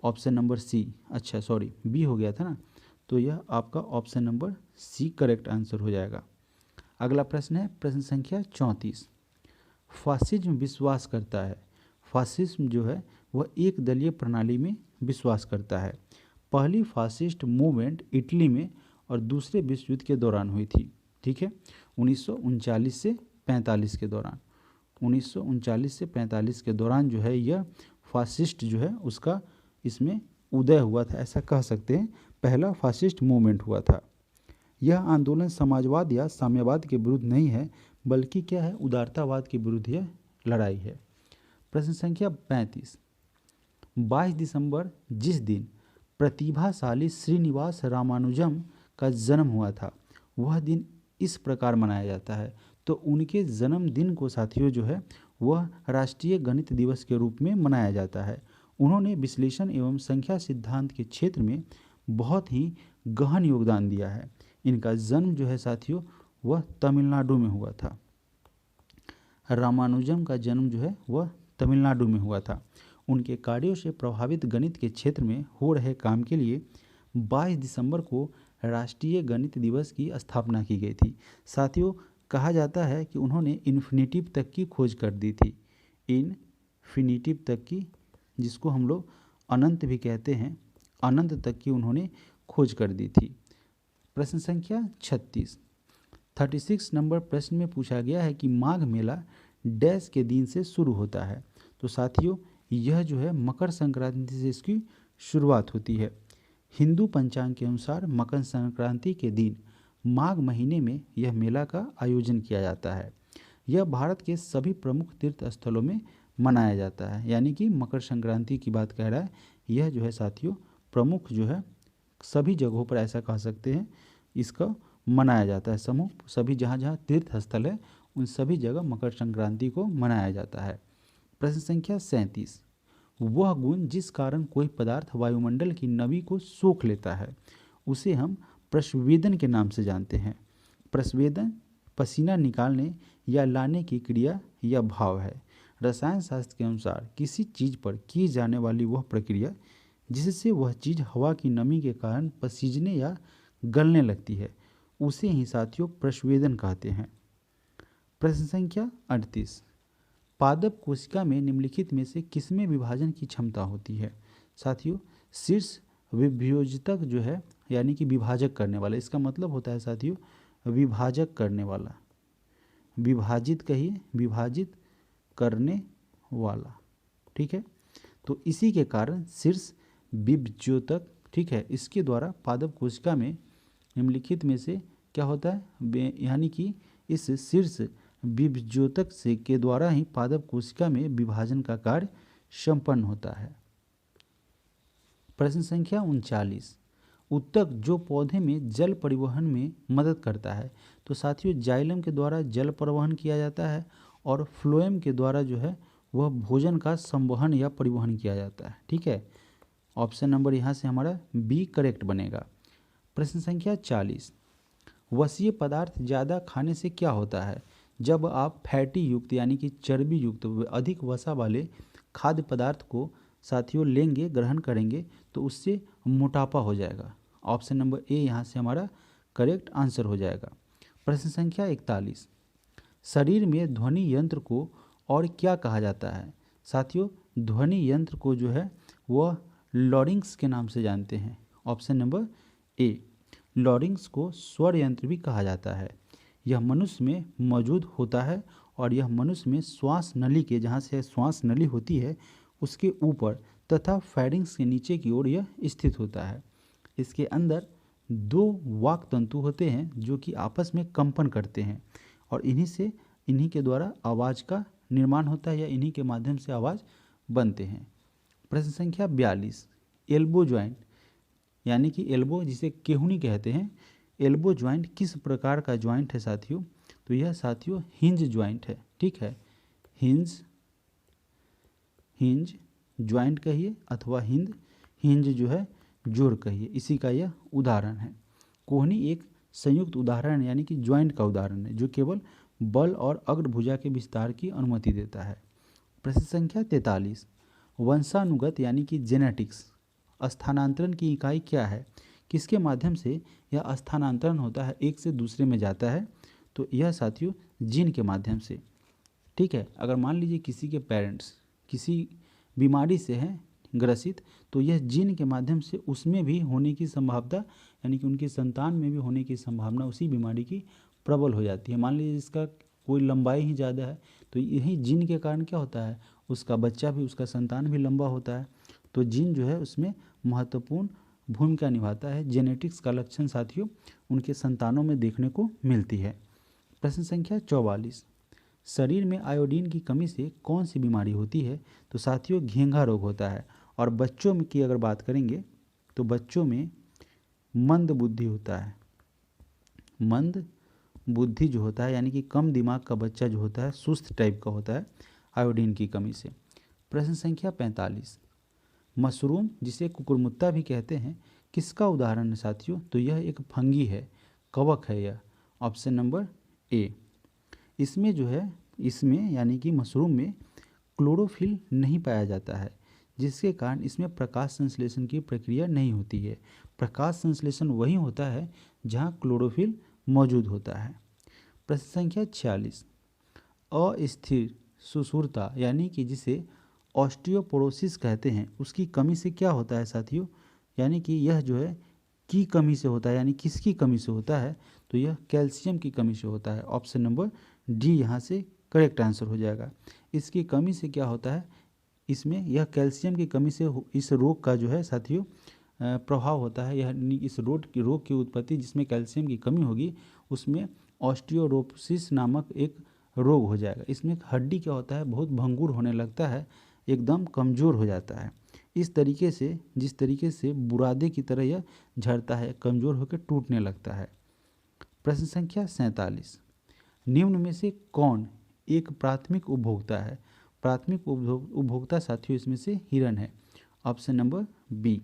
ऑप्शन नंबर सी, अच्छा सॉरी बी हो गया था ना, तो यह आपका option number C correct answer हो जाएगा। अगला प्रश्न है प्रश्न संख्या 34। फासिज्म विश्वास करता है, फासिज्म जो है वह एक दलीय प्रणाली में विश्वास करता है। पहली फासिस्ट मूवमेंट इटली में और दूसरे विश्व युद्ध के दौरान हुई थी। ठीक है, 1939 से 45 के दौरान, 1939 से 45 के दौरान जो है यह फासिस्ट जो है उसका इसमें उदय हुआ था, ऐसा कह सकते हैं। पहला फासिस्ट मूवमेंट हुआ था। यह आंदोलन समाजवाद या साम्यवाद के विरुद्ध नहीं है, बल्कि क्या है, उदारतावाद के विरुद्ध यह लड़ाई है। प्रश्न संख्या 35। 22 दिसंबर जिस दिन प्रतिभाशाली श्रीनिवास रामानुजम का जन्म हुआ था, वह दिन इस प्रकार मनाया जाता है। तो उनके जन्मदिन को साथियों जो है वह राष्ट्रीय गणित दिवस के रूप में मनाया जाता है। उन्होंने विश्लेषण एवं संख्या सिद्धांत के क्षेत्र में बहुत ही गहन योगदान दिया है। इनका जन्म जो है साथियों वह तमिलनाडु में हुआ था। रामानुजम का जन्म जो है वह तमिलनाडु में हुआ था। उनके कार्यों से प्रभावित गणित के क्षेत्र में हो रहे काम के लिए 22 दिसंबर को राष्ट्रीय गणित दिवस की स्थापना की गई थी। साथियों कहा जाता है कि उन्होंने इन्फिनिटिव तक की खोज कर दी थी, इन्फिनिटिव तक की, जिसको हम लोग अनंत भी कहते हैं, अनंत तक की उन्होंने खोज कर दी थी। प्रश्न संख्या 36 नंबर प्रश्न में पूछा गया है कि माघ मेला डैश के दिन से शुरू होता है। तो साथियों यह जो है मकर संक्रांति से इसकी शुरुआत होती है। हिंदू पंचांग के अनुसार मकर संक्रांति के दिन माघ महीने में यह मेला का आयोजन किया जाता है। यह भारत के सभी प्रमुख तीर्थ स्थलों में मनाया जाता है, यानी कि मकर संक्रांति की बात कह रहा है। यह जो है साथियों प्रमुख जो है सभी जगहों पर, ऐसा कह सकते हैं, इसका मनाया जाता है। समूह सभी जहाँ जहाँ तीर्थ स्थल है उन सभी जगह मकर संक्रांति को मनाया जाता है। प्रश्न संख्या 37। वह गुण जिस कारण कोई पदार्थ वायुमंडल की नमी को सोख लेता है उसे हम प्रस्वेदन के नाम से जानते हैं। प्रस्वेदन पसीना निकालने या लाने की क्रिया या भाव है। रसायन शास्त्र के अनुसार किसी चीज़ पर की जाने वाली वह प्रक्रिया जिससे वह चीज़ हवा की नमी के कारण पसीजने या गलने लगती है उसे ही साथियों प्रस्वेदन कहते हैं। प्रश्न संख्या 38। पादप कोशिका में निम्नलिखित में से किसमें विभाजन की क्षमता होती है। साथियों शीर्ष विभोजक जो है यानी कि विभाजक करने वाला, इसका मतलब होता है साथियों विभाजक करने वाला, विभाजित कहिए, विभाजित करने वाला। ठीक है, तो इसी के कारण शीर्ष विभोजक, ठीक है, इसके द्वारा पादप कोशिका में निम्नलिखित में से क्या होता है, यानी कि इस शीर्ष विभोजक से के द्वारा ही पादप कोशिका में विभाजन का कार्य संपन्न होता है। प्रश्न संख्या 39। उत्तक जो पौधे में जल परिवहन में मदद करता है। तो साथियों जाइलम के द्वारा जल परिवहन किया जाता है और फ्लोएम के द्वारा जो है वह भोजन का संवहन या परिवहन किया जाता है। ठीक है, ऑप्शन नंबर यहाँ से हमारा बी करेक्ट बनेगा। प्रश्न संख्या 40। वसीय पदार्थ ज़्यादा खाने से क्या होता है। जब आप फैटी युक्त यानी कि चर्बी युक्त अधिक वसा वाले खाद्य पदार्थ को साथियों लेंगे, ग्रहण करेंगे, तो उससे मोटापा हो जाएगा। ऑप्शन नंबर ए यहाँ से हमारा करेक्ट आंसर हो जाएगा। प्रश्न संख्या 41। शरीर में ध्वनि यंत्र को और क्या कहा जाता है। साथियों ध्वनि यंत्र को जो है वह लॉरिंक्स के नाम से जानते हैं। ऑप्शन नंबर ए, लॉरिंक्स को स्वर यंत्र भी कहा जाता है। यह मनुष्य में मौजूद होता है और यह मनुष्य में श्वास नली के, जहाँ से श्वास नली होती है उसके ऊपर तथा फेरिंक्स के नीचे की ओर यह स्थित होता है। इसके अंदर 2 वाक तंतु होते हैं जो कि आपस में कंपन करते हैं और इन्हीं के द्वारा आवाज़ का निर्माण होता है या इन्हीं के माध्यम से आवाज़ बनते हैं। प्रश्न संख्या 42, एल्बो ज्वाइंट यानी कि एल्बो जिसे केहूनी कहते हैं, एल्बो ज्वाइंट किस प्रकार का ज्वाइंट है साथियों? तो यह साथियों हिंज ज्वाइंट है। ठीक है, हिंज ज्वाइंट कहिए अथवा हिंज जो है जोड़ कहिए, इसी का यह उदाहरण है। कोहनी एक संयुक्त उदाहरण यानी कि ज्वाइंट का उदाहरण है जो केवल बल और अग्रभुजा के विस्तार की अनुमति देता है। प्रश्न संख्या 43, वंशानुगत यानी कि जेनेटिक्स स्थानांतरण की इकाई क्या है? किसके माध्यम से यह स्थानांतरण होता है, एक से दूसरे में जाता है? तो यह साथियों जीन के माध्यम से। ठीक है, अगर मान लीजिए किसी के पेरेंट्स किसी बीमारी से हैं ग्रसित, तो यह जीन के माध्यम से उसमें भी होने की संभावना यानी कि उनकी संतान में भी होने की संभावना उसी बीमारी की प्रबल हो जाती है। मान लीजिए इसका कोई लंबाई ही ज़्यादा है तो यही जीन के कारण क्या होता है, उसका बच्चा भी, उसका संतान भी लंबा होता है। तो जीन जो है उसमें महत्वपूर्ण भूमिका निभाता है। जेनेटिक्स का लक्षण साथियों उनके संतानों में देखने को मिलती है। प्रश्न संख्या 44, शरीर में आयोडीन की कमी से कौन सी बीमारी होती है? तो साथियों घेंघा रोग होता है। और बच्चों में की अगर बात करेंगे तो बच्चों में मंद बुद्धि होता है। मंद बुद्धि जो होता है यानी कि कम दिमाग का बच्चा जो होता है सुस्त टाइप का होता है आयोडीन की कमी से। प्रश्न संख्या 45, मशरूम जिसे कुकुरमुत्ता भी कहते हैं किसका उदाहरण है साथियों? तो यह एक फंगी है, कवक है यह। Option number A. इसमें जो है इसमें यानी कि मशरूम में क्लोरोफिल नहीं पाया जाता है जिसके कारण इसमें प्रकाश संश्लेषण की प्रक्रिया नहीं होती है। प्रकाश संश्लेषण वही होता है जहाँ क्लोरोफिल मौजूद होता है। प्रश्न संख्या 46, अस्थिर सुषुम्ना यानी कि जिसे ऑस्टियोपोरोसिस कहते हैं उसकी कमी से क्या होता है साथियों? यानी कि यह जो है की कमी से होता है, यानी किसकी कमी से होता है? तो यह कैल्शियम की कमी से होता है। ऑप्शन नंबर डी यहाँ से करेक्ट आंसर हो जाएगा। इसकी कमी से क्या होता है, इसमें यह कैल्शियम की कमी से इस रोग का जो है साथियों प्रभाव होता है। यह इस रोग की उत्पत्ति जिसमें कैल्शियम की कमी होगी उसमें ऑस्टियोपोरोसिस नामक एक रोग हो जाएगा। इसमें हड्डी क्या होता है, बहुत भंगुर होने लगता है, एकदम कमज़ोर हो जाता है। इस तरीके से जिस तरीके से बुरादे की तरह यह झड़ता है, कमज़ोर होकर टूटने लगता है। प्रश्न संख्या 47, निम्न में से कौन एक प्राथमिक उपभोक्ता है? प्राथमिक उपभोक्ता साथियों इसमें से हिरण है। Option number B.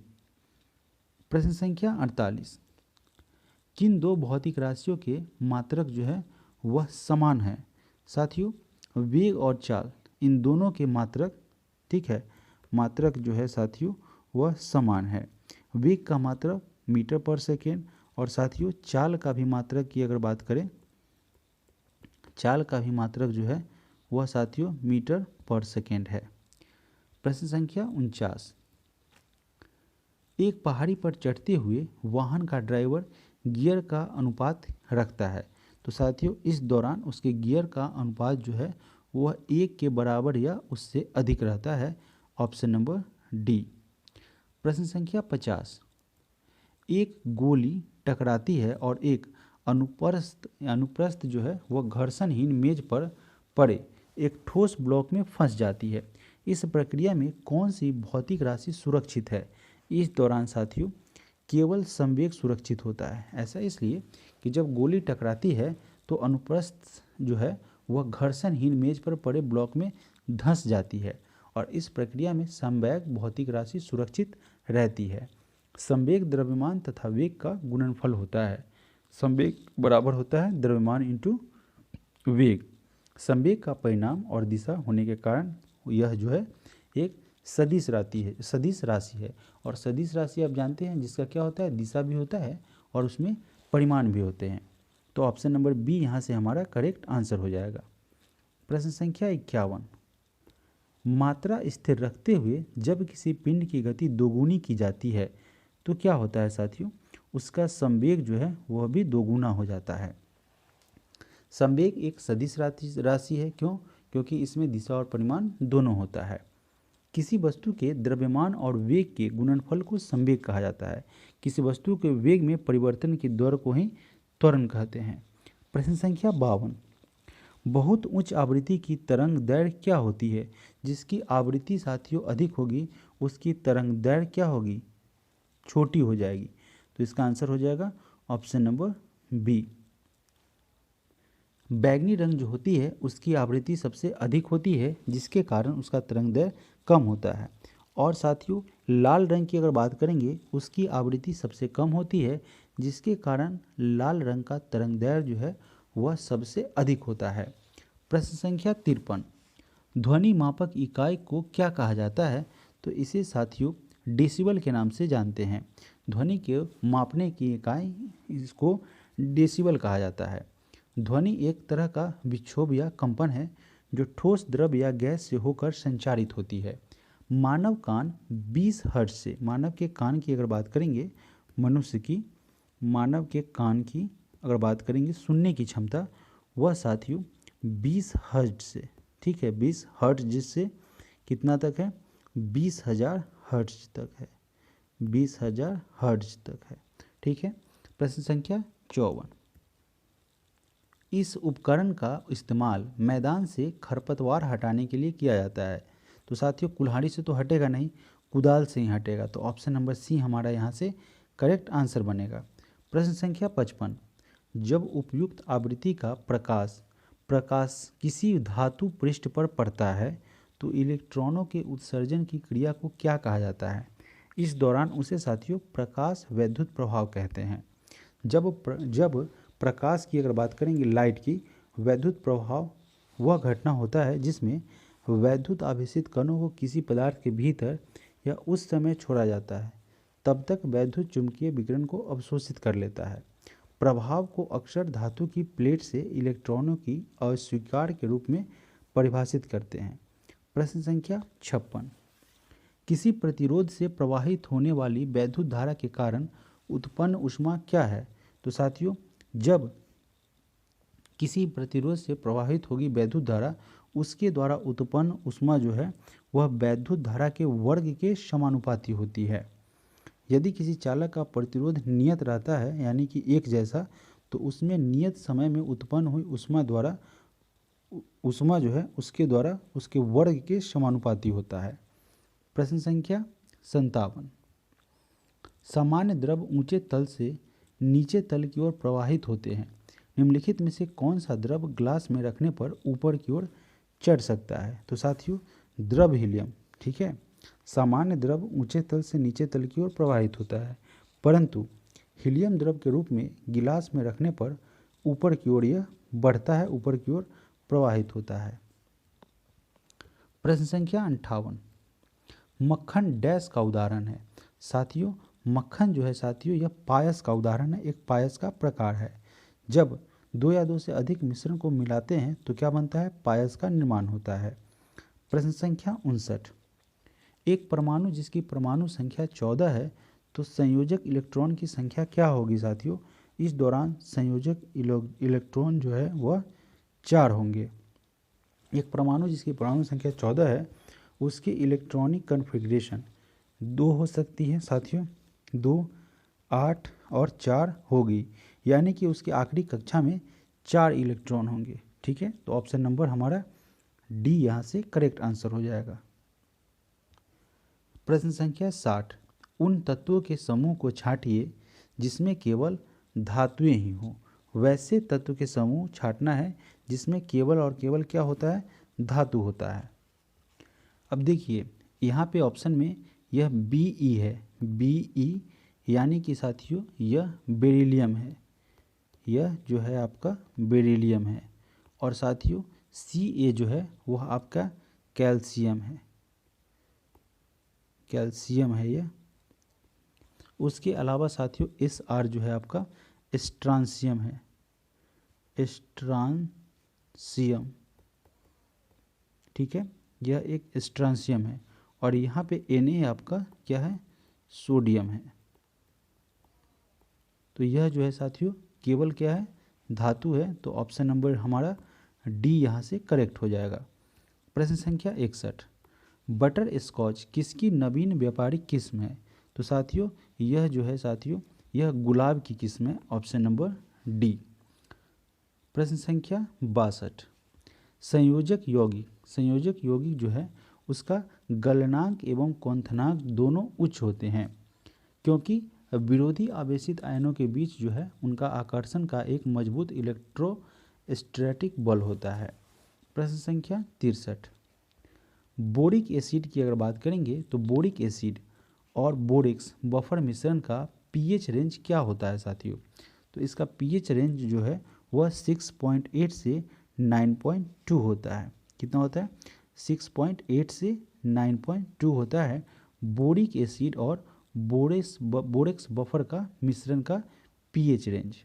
प्रश्न संख्या 48, किन 2 भौतिक राशियों के मात्रक जो है वह समान है? साथियों वेग और चाल, इन दोनों के मात्रक, ठीक है, मात्रक जो है साथियों वह समान है। वेग का मात्रक मीटर पर सेकेंड और साथियों चाल का भी मात्रक की अगर बात करें, चाल का भी मात्रक जो है वह साथियों मीटर पर सेकेंड है। प्रश्न संख्या 49, एक पहाड़ी पर चढ़ते हुए वाहन का ड्राइवर गियर का अनुपात रखता है, तो साथियों इस दौरान उसके गियर का अनुपात जो है वह 1 के बराबर या उससे अधिक रहता है। Option number D. प्रश्न संख्या 50, एक गोली टकराती है और एक अनुप्रस्थ जो है वह घर्षणहीन मेज पर पड़े एक ठोस ब्लॉक में फंस जाती है। इस प्रक्रिया में कौन सी भौतिक राशि सुरक्षित है? इस दौरान साथियों केवल संवेग सुरक्षित होता है। ऐसा इसलिए कि जब गोली टकराती है तो अनुप्रस्थ जो है वह घर्षणहीन मेज पर पड़े ब्लॉक में धंस जाती है और इस प्रक्रिया में संवेग भौतिक राशि सुरक्षित रहती है। संवेग द्रव्यमान तथा वेग का गुणनफल होता है। संवेग बराबर होता है द्रव्यमान इंटू वेग। संवेग का परिणाम और दिशा होने के कारण यह जो है एक सदिश राशि है और सदिश राशि आप जानते हैं जिसका क्या होता है, दिशा भी होता है और उसमें परिमाण भी होते हैं। तो ऑप्शन नंबर बी यहाँ से हमारा करेक्ट आंसर हो जाएगा। प्रश्न संख्या 51, मात्रा स्थिर रखते हुए जब किसी पिंड की गति दोगुनी की जाती है तो क्या होता है साथियों? उसका संवेग जो है वह भी दोगुना हो जाता है। संवेग एक सदिश राशि है। क्यों? क्योंकि इसमें दिशा और परिमाण दोनों होता है। किसी वस्तु के द्रव्यमान और वेग के गुणनफल को संवेग कहा जाता है। किसी वस्तु के वेग में परिवर्तन की दर को ही त्वरण कहते हैं। प्रश्न संख्या 52, बहुत उच्च आवृत्ति की तरंग दैर्घ्य क्या होती है? जिसकी आवृत्ति साथियों अधिक होगी उसकी तरंग दैर्घ्य क्या होगी? छोटी हो जाएगी। तो इसका आंसर हो जाएगा ऑप्शन नंबर बी। बैगनी रंग जो होती है उसकी आवृत्ति सबसे अधिक होती है, जिसके कारण उसका तरंग दैर्घ्य कम होता है। और साथियों लाल रंग की अगर बात करेंगे उसकी आवृत्ति सबसे कम होती है, जिसके कारण लाल रंग का तरंग दैर्घ्य जो है वह सबसे अधिक होता है। प्रश्न संख्या 53, ध्वनि मापक इकाई को क्या कहा जाता है? तो इसे साथियों डेसिबल के नाम से जानते हैं। ध्वनि के मापने की इकाई इसको डेसिबल कहा जाता है। ध्वनि एक तरह का विक्षोभ या कंपन है जो ठोस द्रव या गैस से होकर संचारित होती है। मानव कान 20 हर्ट्ज से, मानव के कान की अगर बात करेंगे, मनुष्य की मानव के कान की अगर बात करेंगे सुनने की क्षमता, वह साथियों 20 हर्ट्ज से, ठीक है 20 हर्ट्ज, जिससे कितना तक है 20,000 हर्ट्ज तक है, 20,000 हर्ट्ज तक है। ठीक है। प्रश्न संख्या 54, इस उपकरण का इस्तेमाल मैदान से खरपतवार हटाने के लिए किया जाता है। तो साथियों कुल्हाड़ी से तो हटेगा नहीं, कुदाल से ही हटेगा। तो ऑप्शन नंबर सी हमारा यहाँ से करेक्ट आंसर बनेगा। प्रश्न संख्या 55, जब उपयुक्त आवृत्ति का प्रकाश किसी धातु पृष्ठ पर पड़ता है तो इलेक्ट्रॉनों के उत्सर्जन की क्रिया को क्या कहा जाता है? इस दौरान उसे साथियों प्रकाश वैद्युत प्रभाव कहते हैं। जब प्रकाश की अगर बात करेंगे लाइट की, वैद्युत प्रभाव वह घटना होता है जिसमें वैद्युत आवेशित कणों को किसी पदार्थ के भीतर या उस समय छोड़ा जाता है, तब तक वैद्युत चुंबकीय विकिरण को अवशोषित कर लेता है। प्रभाव को अक्सर धातु की प्लेट से इलेक्ट्रॉनों की अस्वीकार के रूप में परिभाषित करते हैं। प्रश्न संख्या 56, किसी प्रतिरोध से प्रवाहित होने वाली वैद्युत धारा के कारण उत्पन्न ऊष्मा क्या है? तो साथियों जब किसी प्रतिरोध से प्रवाहित होगी वैद्युत धारा, उसके द्वारा उत्पन्न ऊष्मा जो है वह वैद्युत धारा के वर्ग के समानुपाती होती है। यदि किसी चालक का प्रतिरोध नियत रहता है यानी कि एक जैसा, तो उसमें नियत समय में उत्पन्न हुई ऊष्मा जो है उसके द्वारा उसके वर्ग के समानुपाती होता है। प्रश्न संख्या 57, सामान्य द्रव ऊंचे तल से नीचे तल की ओर प्रवाहित होते हैं। निम्नलिखित में से कौन सा द्रव ग्लास में रखने पर ऊपर की ओर चढ़ सकता है? तो साथियों द्रव हीलियम। ठीक है, सामान्य द्रव ऊंचे तल से नीचे तल की ओर प्रवाहित होता है, परंतु हीलियम द्रव के रूप में गिलास में रखने पर ऊपर की ओर यह बढ़ता है, ऊपर की ओर प्रवाहित होता है। प्रश्न संख्या 58, मक्खन डैश का उदाहरण है? साथियों मक्खन जो है साथियों यह पायस का उदाहरण है, एक पायस का प्रकार है। जब दो या दो से अधिक मिश्रण को मिलाते हैं तो क्या बनता है? पायस का निर्माण होता है। प्रश्न संख्या 59, एक परमाणु जिसकी परमाणु संख्या 14 है तो संयोजक इलेक्ट्रॉन की संख्या क्या होगी साथियों? इस दौरान संयोजक इलेक्ट्रॉन जो है वह 4 होंगे। एक परमाणु जिसकी परमाणु संख्या 14 है उसकी इलेक्ट्रॉनिक कन्फिग्रेशन 2 हो सकती है साथियों, 2, 8 और 4 होगी, यानी कि उसकी आखिरी कक्षा में 4 इलेक्ट्रॉन होंगे। ठीक है, तो ऑप्शन नंबर हमारा डी यहाँ से करेक्ट आंसर हो जाएगा। प्रश्न संख्या 60, उन तत्वों के समूह को छांटिए जिसमें केवल धातुएं ही हों। वैसे तत्व के समूह छांटना है जिसमें केवल और केवल क्या होता है? धातु होता है। अब देखिए यहाँ पे ऑप्शन में यह BE है, BE यानी कि साथियों यह बेरिलियम है, यह जो है आपका बेरिलियम है। और साथियों CA जो है वह आपका कैल्शियम है, कैल्शियम है यह। उसके अलावा साथियों SR जो है आपका स्ट्रांसियम है, स्ट्रांसियम। ठीक है, यह एक स्ट्रांसियम है। और यहाँ पे Na आपका क्या है? सोडियम है। तो यह जो है साथियों केवल क्या है? धातु है, तो ऑप्शन नंबर हमारा डी यहाँ से करेक्ट हो जाएगा। प्रश्न संख्या 61, बटर स्कॉच किसकी नवीन व्यापारिक किस्म है? तो साथियों यह जो है साथियों यह गुलाब की किस्म है, ऑप्शन नंबर डी। प्रश्न संख्या 62, संयोजक यौगिक जो है उसका गलनांक एवं क्वथनांक दोनों उच्च होते हैं क्योंकि विरोधी आवेशित आयनों के बीच जो है उनका आकर्षण का एक मजबूत इलेक्ट्रोस्टैटिक बल होता है। प्रश्न संख्या 63, बोरिक एसिड की अगर बात करेंगे तो बोरिक एसिड और बोरेक्स बफर मिश्रण का पीएच रेंज क्या होता है साथियों? तो इसका पीएच रेंज जो है वह 6.8 से 9.2 होता है। कितना होता है? 6.8 से 9.2 होता है बोरिक एसिड और बोरेक्स बफर का मिश्रण का पीएच रेंज।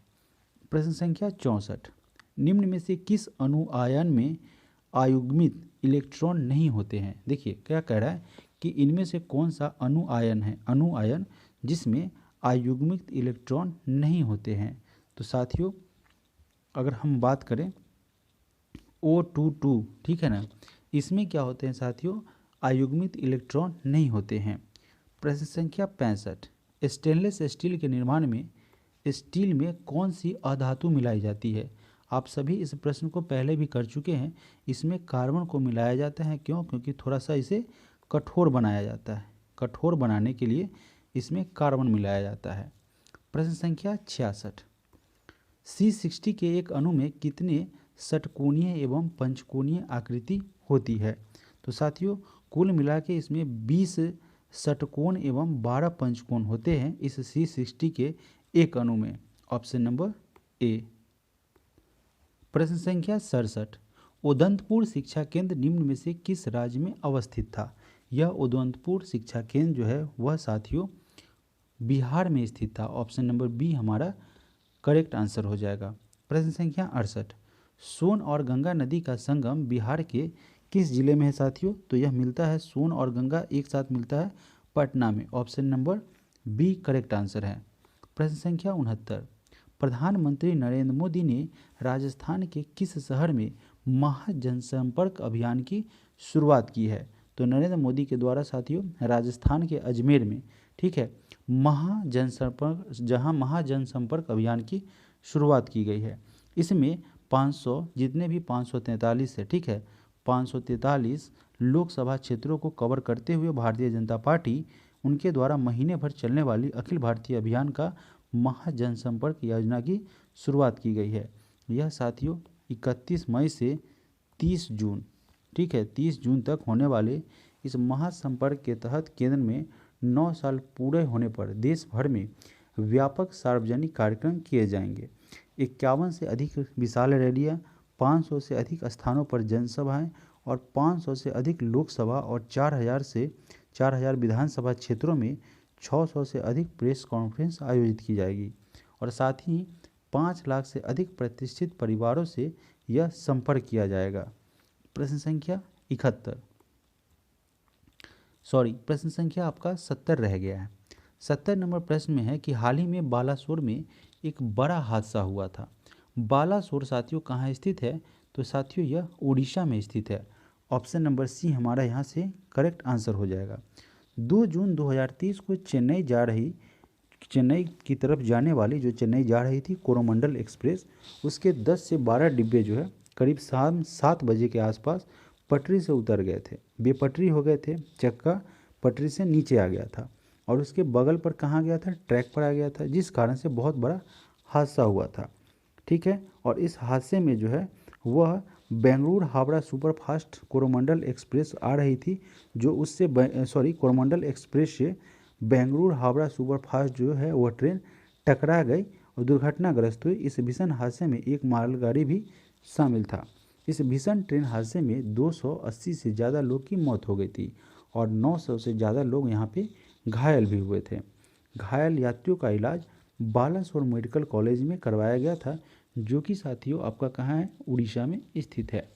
प्रश्न संख्या 64, निम्न में से किस अणु आयन में आयुग्मित इलेक्ट्रॉन नहीं होते हैं? देखिए क्या कह रहा है कि इनमें से कौन सा अणु आयन जिसमें आयुग्मित इलेक्ट्रॉन नहीं होते हैं? तो साथियों अगर हम बात करें O22, ठीक है ना, इसमें क्या होते हैं साथियों? आयुग्मित इलेक्ट्रॉन नहीं होते हैं। प्रश्न संख्या 65, स्टेनलेस स्टील के निर्माण में स्टील में कौन सी अधातु मिलाई जाती है? आप सभी इस प्रश्न को पहले भी कर चुके हैं। इसमें कार्बन को मिलाया जाता है, क्यों? क्योंकि थोड़ा सा इसे कठोर बनाया जाता है। कठोर बनाने के लिए इसमें कार्बन मिलाया जाता है। प्रश्न संख्या 66, C60 के एक अणु में कितने षटकोणीय एवं पंचकोणीय आकृति होती है? तो साथियों कुल मिला के इसमें 20 षटकोण एवं 12 पंचकोण होते हैं इस C60 के एक अणु में, ऑप्शन नंबर ए। प्रश्न संख्या 67, उदंतपुर शिक्षा केंद्र निम्न में से किस राज्य में अवस्थित था? यह उदंतपुर शिक्षा केंद्र जो है वह साथियों बिहार में स्थित था, ऑप्शन नंबर बी हमारा करेक्ट आंसर हो जाएगा। प्रश्न संख्या 68, सोन और गंगा नदी का संगम बिहार के किस जिले में है साथियों? तो यह मिलता है, सोन और गंगा एक साथ मिलता है पटना में, option number B correct answer है। प्रश्न संख्या 69, प्रधानमंत्री नरेंद्र मोदी ने राजस्थान के किस शहर में महाजनसंपर्क अभियान की शुरुआत की है? तो नरेंद्र मोदी के द्वारा साथियों राजस्थान के अजमेर में, ठीक है, महाजनसंपर्क अभियान की शुरुआत की गई है। इसमें 500 जितने भी 543 है, ठीक है, 543 लोकसभा क्षेत्रों को कवर करते हुए भारतीय जनता पार्टी उनके द्वारा महीने भर चलने वाली अखिल भारतीय अभियान का महाजनसंपर्क योजना की शुरुआत की गई है। यह साथियों 31 मई से 30 जून, ठीक है, 30 जून तक होने वाले इस महासंपर्क के तहत केंद्र में 9 साल पूरे होने पर देश भर में व्यापक सार्वजनिक कार्यक्रम किए जाएंगे। 51 से अधिक विशाल रैलियाँ, 500 से अधिक स्थानों पर जनसभाएं और 500 से अधिक लोकसभा और 4000 विधानसभा क्षेत्रों में 600 से अधिक प्रेस कॉन्फ्रेंस आयोजित की जाएगी और साथ ही 5 लाख से अधिक प्रतिष्ठित परिवारों से यह संपर्क किया जाएगा। प्रश्न संख्या 71, प्रश्न संख्या आपका 70 रह गया है। 70 नंबर प्रश्न में है कि हाल ही में बालासोर में एक बड़ा हादसा हुआ था। बालासोर साथियों कहाँ स्थित है? तो साथियों यह उड़ीसा में स्थित है, ऑप्शन नंबर सी हमारा यहाँ से करेक्ट आंसर हो जाएगा। 2 जून 2030 को चेन्नई की तरफ जाने वाली जो चेन्नई जा रही थी कोरोमंडल एक्सप्रेस, उसके 10 से 12 डिब्बे जो है करीब शाम 7 बजे के आसपास पटरी से उतर गए थे, बेपटरी हो गए थे, चक्का पटरी से नीचे आ गया था और उसके बगल पर कहाँ गया था? ट्रैक पर आ गया था, जिस कारण से बहुत बड़ा हादसा हुआ था, ठीक है। और इस हादसे में जो है वह बेंगलुरु हावड़ा सुपरफास्ट कोरोमंडल एक्सप्रेस आ रही थी, जो उससे कोरोमंडल एक्सप्रेस से बेंगलुरु हावड़ा सुपरफास्ट जो है वह ट्रेन टकरा गई और दुर्घटनाग्रस्त हुई। इस भीषण हादसे में एक मालगाड़ी भी शामिल था। इस भीषण ट्रेन हादसे में 280 से ज़्यादा लोग की मौत हो गई थी और 900 से ज़्यादा लोग यहाँ पे घायल भी हुए थे। घायल यात्रियों का इलाज बालासोर मेडिकल कॉलेज में करवाया गया था, जो कि साथियों आपका कहाँ है? उड़ीसा में स्थित है।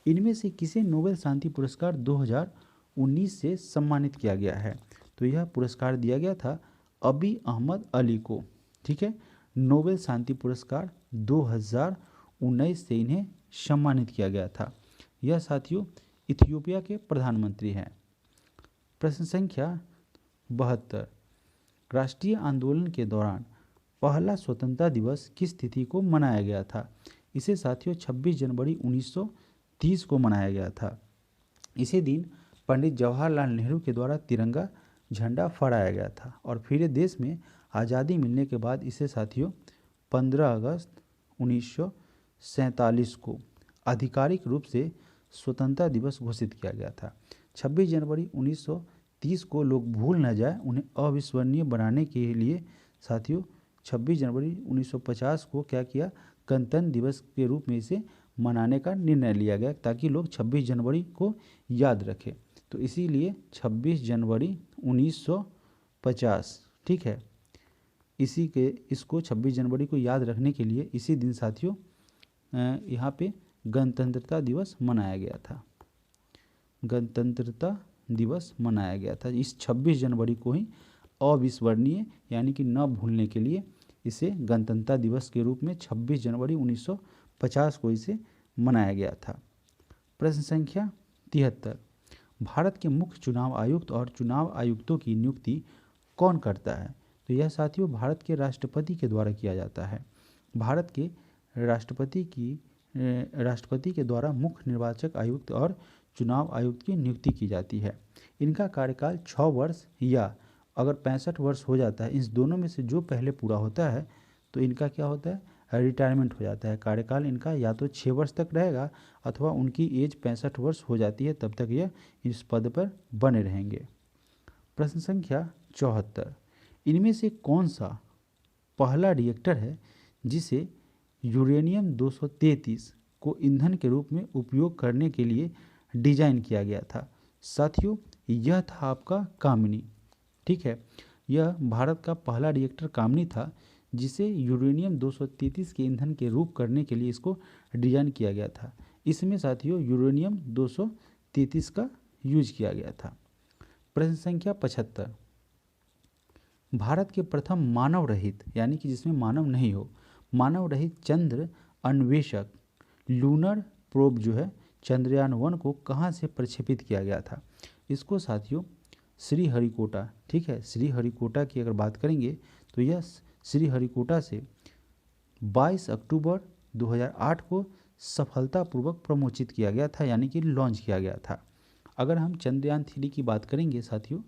इनमें से किसे नोबेल शांति पुरस्कार 2019 से सम्मानित किया गया है? तो यह पुरस्कार दिया गया था अबी अहमद अली को, ठीक है। नोबेल शांति पुरस्कार 2019 से इन्हें सम्मानित किया गया था। यह साथियों इथियोपिया के प्रधानमंत्री हैं। प्रश्न संख्या 72, राष्ट्रीय आंदोलन के दौरान पहला स्वतंत्रता दिवस किस तिथि को मनाया गया था? इसे साथियों 26 जनवरी 1930 को मनाया गया था। इसी दिन पंडित जवाहरलाल नेहरू के द्वारा तिरंगा झंडा फहराया गया था और फिर देश में आज़ादी मिलने के बाद इसे साथियों 15 अगस्त 1947 को आधिकारिक रूप से स्वतंत्रता दिवस घोषित किया गया था। 26 जनवरी 1930 को लोग भूल न जाए, उन्हें अविस्मरणीय बनाने के लिए साथियों 26 जनवरी 1950 को क्या किया, गणतंत्र दिवस के रूप में इसे मनाने का निर्णय लिया गया ताकि लोग 26 जनवरी को याद रखें। तो इसीलिए 26 जनवरी 1950, ठीक है, इसको 26 जनवरी को याद रखने के लिए इसी दिन साथियों यहाँ पे गणतंत्रता दिवस मनाया गया था। गणतंत्रता दिवस मनाया गया था। इस 26 जनवरी को ही अविस्मरणीय यानी कि न भूलने के लिए इसे गणतंत्रता दिवस के रूप में 26 जनवरी 1950 को इसे मनाया गया था। प्रश्न संख्या 73, भारत के मुख्य चुनाव आयुक्त और चुनाव आयुक्तों की नियुक्ति कौन करता है? तो यह साथियों भारत के राष्ट्रपति के द्वारा किया जाता है। भारत के राष्ट्रपति के द्वारा मुख्य निर्वाचक आयुक्त और चुनाव आयुक्त की नियुक्ति की जाती है। इनका कार्यकाल 6 वर्ष या अगर 65 वर्ष हो जाता है, इस दोनों में से जो पहले पूरा होता है तो इनका क्या होता है, रिटायरमेंट हो जाता है। कार्यकाल इनका या तो 6 वर्ष तक रहेगा अथवा उनकी एज 65 वर्ष हो जाती है, तब तक यह इस पद पर बने रहेंगे। प्रश्न संख्या 74, इनमें से कौन सा पहला रिएक्टर है जिसे यूरेनियम 233 को ईंधन के रूप में उपयोग करने के लिए डिजाइन किया गया था? साथियों यह था आपका कामिनी, ठीक है। यह भारत का पहला रिएक्टर कामिनी था जिसे यूरेनियम 233 के ईंधन के रूप करने के लिए इसको डिजाइन किया गया था। इसमें साथियों यूरेनियम 233 का यूज किया गया था। प्रश्न संख्या 75, भारत के प्रथम मानव रहित यानी कि जिसमें मानव नहीं हो, मानव रहित चंद्र अन्वेषक लूनर प्रोब जो है चंद्रयान 1 को कहाँ से प्रक्षेपित किया गया था? इसको साथियों श्रीहरिकोटा, ठीक है, श्रीहरिकोटा की अगर बात करेंगे तो यह श्रीहरिकोटा से 22 अक्टूबर 2008 को सफलतापूर्वक प्रमोचित किया गया था यानी कि लॉन्च किया गया था। अगर हम चंद्रयान 3 की बात करेंगे साथियों,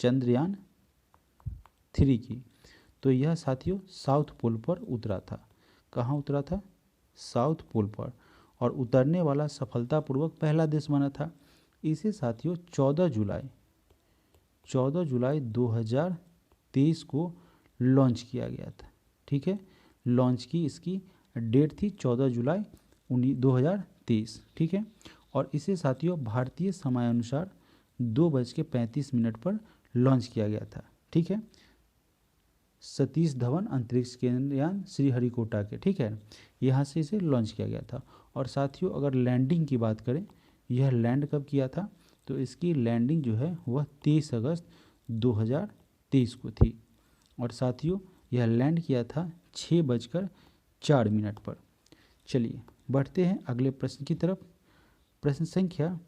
चंद्रयान 3 की, तो यह साथियों साउथ पोल पर उतरा था। कहाँ उतरा था? साउथ पोल पर, और उतरने वाला सफलतापूर्वक पहला देश बना था। इसे साथियों 14 जुलाई 2023 को लॉन्च किया गया था, ठीक है। लॉन्च की इसकी डेट थी 14 जुलाई 2023, ठीक है। और इसे साथियों भारतीय समयानुसार 2:35 पर लॉन्च किया गया था, ठीक है। सतीश धवन अंतरिक्ष केंद्रयान श्रीहरिकोटा के, ठीक है, यहाँ से इसे लॉन्च किया गया था। और साथियों अगर लैंडिंग की बात करें, यह लैंड कब किया था? तो इसकी लैंडिंग जो है वह 23 अगस्त 2023 को थी। और साथियों यह लैंड किया था 6:04 पर। चलिए बढ़ते हैं अगले प्रश्न की तरफ। प्रश्न संख्या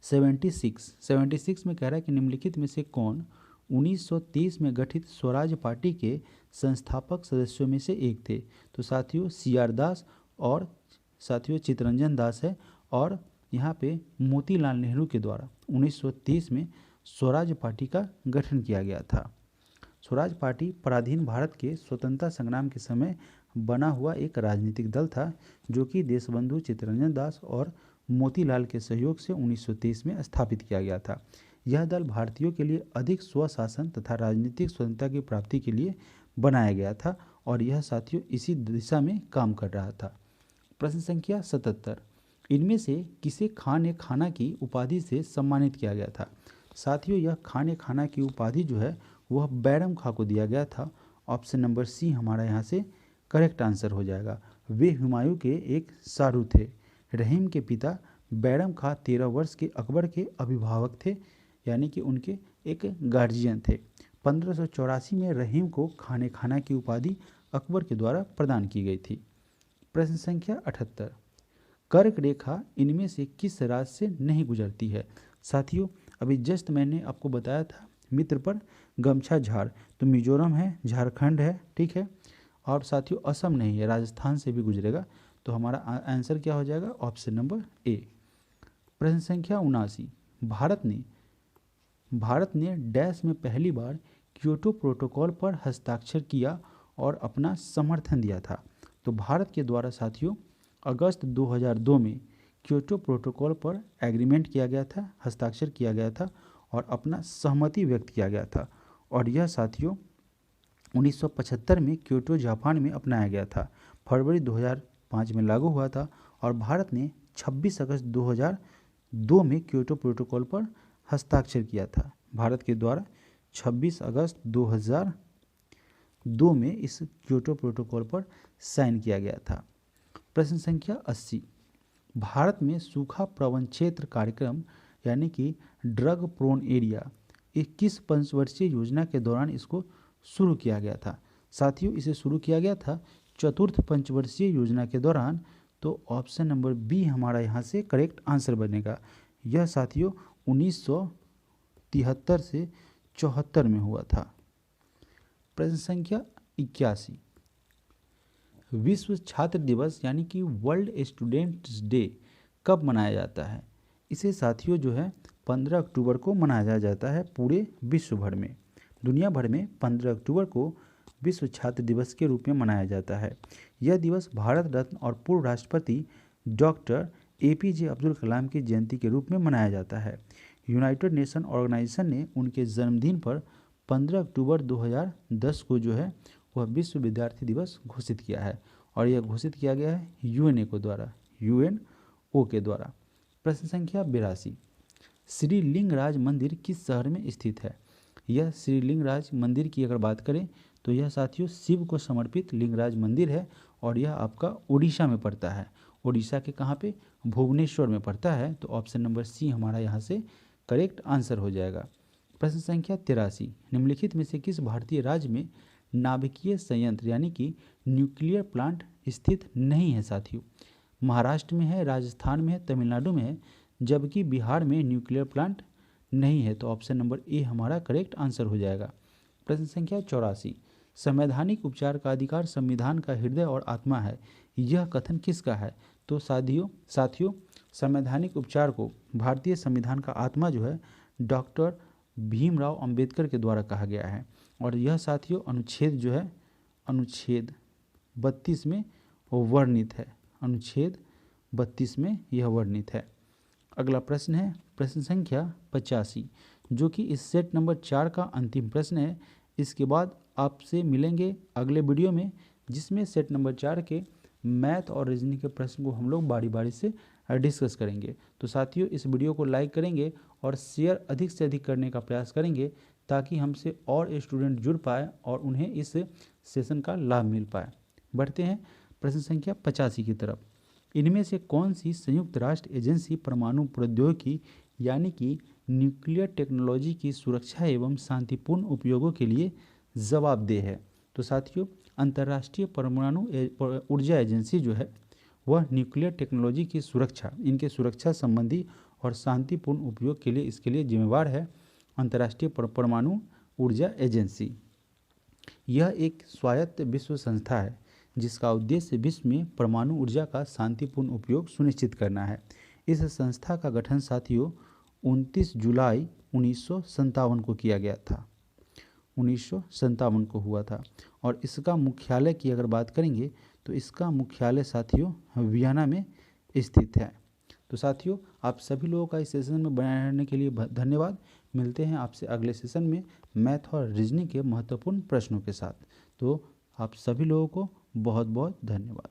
76 में कह रहा है कि निम्नलिखित में से कौन 1923 में गठित स्वराज पार्टी के संस्थापक सदस्यों में से एक थे? तो साथियों CR दास और साथियों चित्तरंजन दास है। और यहाँ पे मोतीलाल नेहरू के द्वारा 1923 में स्वराज पार्टी का गठन किया गया था। स्वराज पार्टी पराधीन भारत के स्वतंत्रता संग्राम के समय बना हुआ एक राजनीतिक दल था जो कि देशबंधु चित्तरंजन दास और मोतीलाल के सहयोग से 1923 में स्थापित किया गया था। यह दल भारतीयों के लिए अधिक स्वशासन तथा राजनीतिक स्वतंत्रता की प्राप्ति के लिए बनाया गया था और यह साथियों इसी दिशा में काम कर रहा था। प्रश्न संख्या 77, इनमें से किसे खान ए खाना की उपाधि से सम्मानित किया गया था? साथियों यह खान ए खाना की उपाधि जो है वह बैरम खां को दिया गया था। ऑप्शन नंबर सी हमारा यहाँ से करेक्ट आंसर हो जाएगा। वे हुमायूं के एक सारू थे। रहीम के पिता बैरम खां 13 वर्ष के अकबर के अभिभावक थे, यानी कि उनके एक गार्जियन थे। 1584 में रहीम को खान ए खाना की उपाधि अकबर के द्वारा प्रदान की गई थी। प्रश्न संख्या 78, कर्क रेखा इनमें से किस राज्य से नहीं गुजरती है? साथियों, अभी जस्ट मैंने आपको बताया था मित्र पर गमछा झाड़, तो मिजोरम है, झारखंड है, ठीक है, और साथियों असम नहीं है, राजस्थान से भी गुजरेगा। तो हमारा आंसर क्या हो जाएगा? Option number A. प्रश्न संख्या 79, भारत ने डैश में पहली बार क्योटो प्रोटोकॉल पर हस्ताक्षर किया और अपना समर्थन दिया था? तो भारत के द्वारा साथियों अगस्त 2002 में क्योटो प्रोटोकॉल पर एग्रीमेंट किया गया था, हस्ताक्षर किया गया था और अपना सहमति व्यक्त किया गया था। और यह साथियों 1975 में क्योटो जापान में अपनाया गया था, फरवरी 2005 में लागू हुआ था और भारत ने 26 अगस्त 2002 में क्योटो प्रोटोकॉल पर हस्ताक्षर किया था। भारत के द्वारा 26 अगस्त 2002 में इस क्योटो प्रोटोकॉल पर साइन किया गया था। प्रश्न संख्या 80, भारत में सूखा प्रवण क्षेत्र कार्यक्रम यानी कि ड्रग प्रोन एरिया 21 पंचवर्षीय योजना के दौरान इसको शुरू किया गया था? साथियों इसे शुरू किया गया था चतुर्थ पंचवर्षीय योजना के दौरान। तो ऑप्शन नंबर बी हमारा यहाँ से करेक्ट आंसर बनेगा। यह साथियों 1973 से 74 में हुआ था। प्रश्न संख्या 81, विश्व छात्र दिवस यानी कि वर्ल्ड स्टूडेंट्स डे कब मनाया जाता है? इसे साथियों जो है 15 अक्टूबर को मनाया जाता है पूरे विश्व भर में। दुनिया भर में 15 अक्टूबर को विश्व छात्र दिवस के रूप में मनाया जाता है। यह दिवस भारत रत्न और पूर्व राष्ट्रपति डॉक्टर APJ अब्दुल कलाम की जयंती के रूप में मनाया जाता है। यूनाइटेड नेशन ऑर्गेनाइजेशन ने उनके जन्मदिन पर 15 अक्टूबर 2010 को जो है वह विश्व विद्यार्थी दिवस घोषित किया है और यह घोषित किया गया है UNO के द्वारा। प्रश्न संख्या 82, श्री लिंगराज मंदिर किस शहर में स्थित है? यह श्री लिंगराज मंदिर की अगर बात करें तो यह साथियों शिव को समर्पित लिंगराज मंदिर है और यह आपका उड़ीसा में पड़ता है। उड़ीसा के कहाँ पे? भुवनेश्वर में पड़ता है। तो ऑप्शन नंबर सी हमारा यहाँ से करेक्ट आंसर हो जाएगा। प्रश्न संख्या 83, निम्नलिखित में से किस भारतीय राज्य में नाभिकीय संयंत्र यानी कि न्यूक्लियर प्लांट स्थित नहीं है? साथियों महाराष्ट्र में है, राजस्थान में है, तमिलनाडु में है, जबकि बिहार में न्यूक्लियर प्लांट नहीं है। तो ऑप्शन नंबर ए हमारा करेक्ट आंसर हो जाएगा। प्रश्न संख्या 84, संवैधानिक उपचार का अधिकार संविधान का हृदय और आत्मा है, यह कथन किसका है? तो साथियों संवैधानिक उपचार को भारतीय संविधान का आत्मा जो है डॉक्टर भीमराव अंबेडकर के द्वारा कहा गया है और यह साथियों अनुच्छेद जो है अनुच्छेद 32 में वर्णित है। अनुच्छेद 32 में यह वर्णित है। अगला प्रश्न है प्रश्न संख्या 85, जो कि इस सेट नंबर 4 का अंतिम प्रश्न है। इसके बाद आपसे मिलेंगे अगले वीडियो में जिसमें सेट नंबर 4 के मैथ और रीजनिंग के प्रश्न को हम लोग बारी बारी से डिस्कस करेंगे। तो साथियों इस वीडियो को लाइक करेंगे और शेयर अधिक से अधिक करने का प्रयास करेंगे ताकि हमसे और स्टूडेंट जुड़ पाए और उन्हें इस सेशन का लाभ मिल पाए। बढ़ते हैं प्रश्न संख्या 85 की तरफ। इनमें से कौन सी संयुक्त राष्ट्र एजेंसी परमाणु प्रौद्योगिकी यानी कि न्यूक्लियर टेक्नोलॉजी की सुरक्षा एवं शांतिपूर्ण उपयोगों के लिए जवाबदेह है? तो साथियों अंतर्राष्ट्रीय परमाणु ऊर्जा एजेंसी जो है वह न्यूक्लियर टेक्नोलॉजी की सुरक्षा, इनके सुरक्षा संबंधी और शांतिपूर्ण उपयोग के लिए इसके लिए जिम्मेवार है अंतर्राष्ट्रीय परमाणु ऊर्जा एजेंसी। यह एक स्वायत्त विश्व संस्था है जिसका उद्देश्य विश्व में परमाणु ऊर्जा का शांतिपूर्ण उपयोग सुनिश्चित करना है। इस संस्था का गठन साथियों 29 जुलाई 1957 को किया गया था, 1957 को हुआ था और इसका मुख्यालय की अगर बात करेंगे तो इसका मुख्यालय साथियों वियना में स्थित है। तो साथियों आप सभी लोगों का इस सेशन में बने रहने के लिए धन्यवाद। मिलते हैं आपसे अगले सेशन में मैथ और रीजनिंग के महत्वपूर्ण प्रश्नों के साथ। तो आप सभी लोगों को बहुत बहुत धन्यवाद।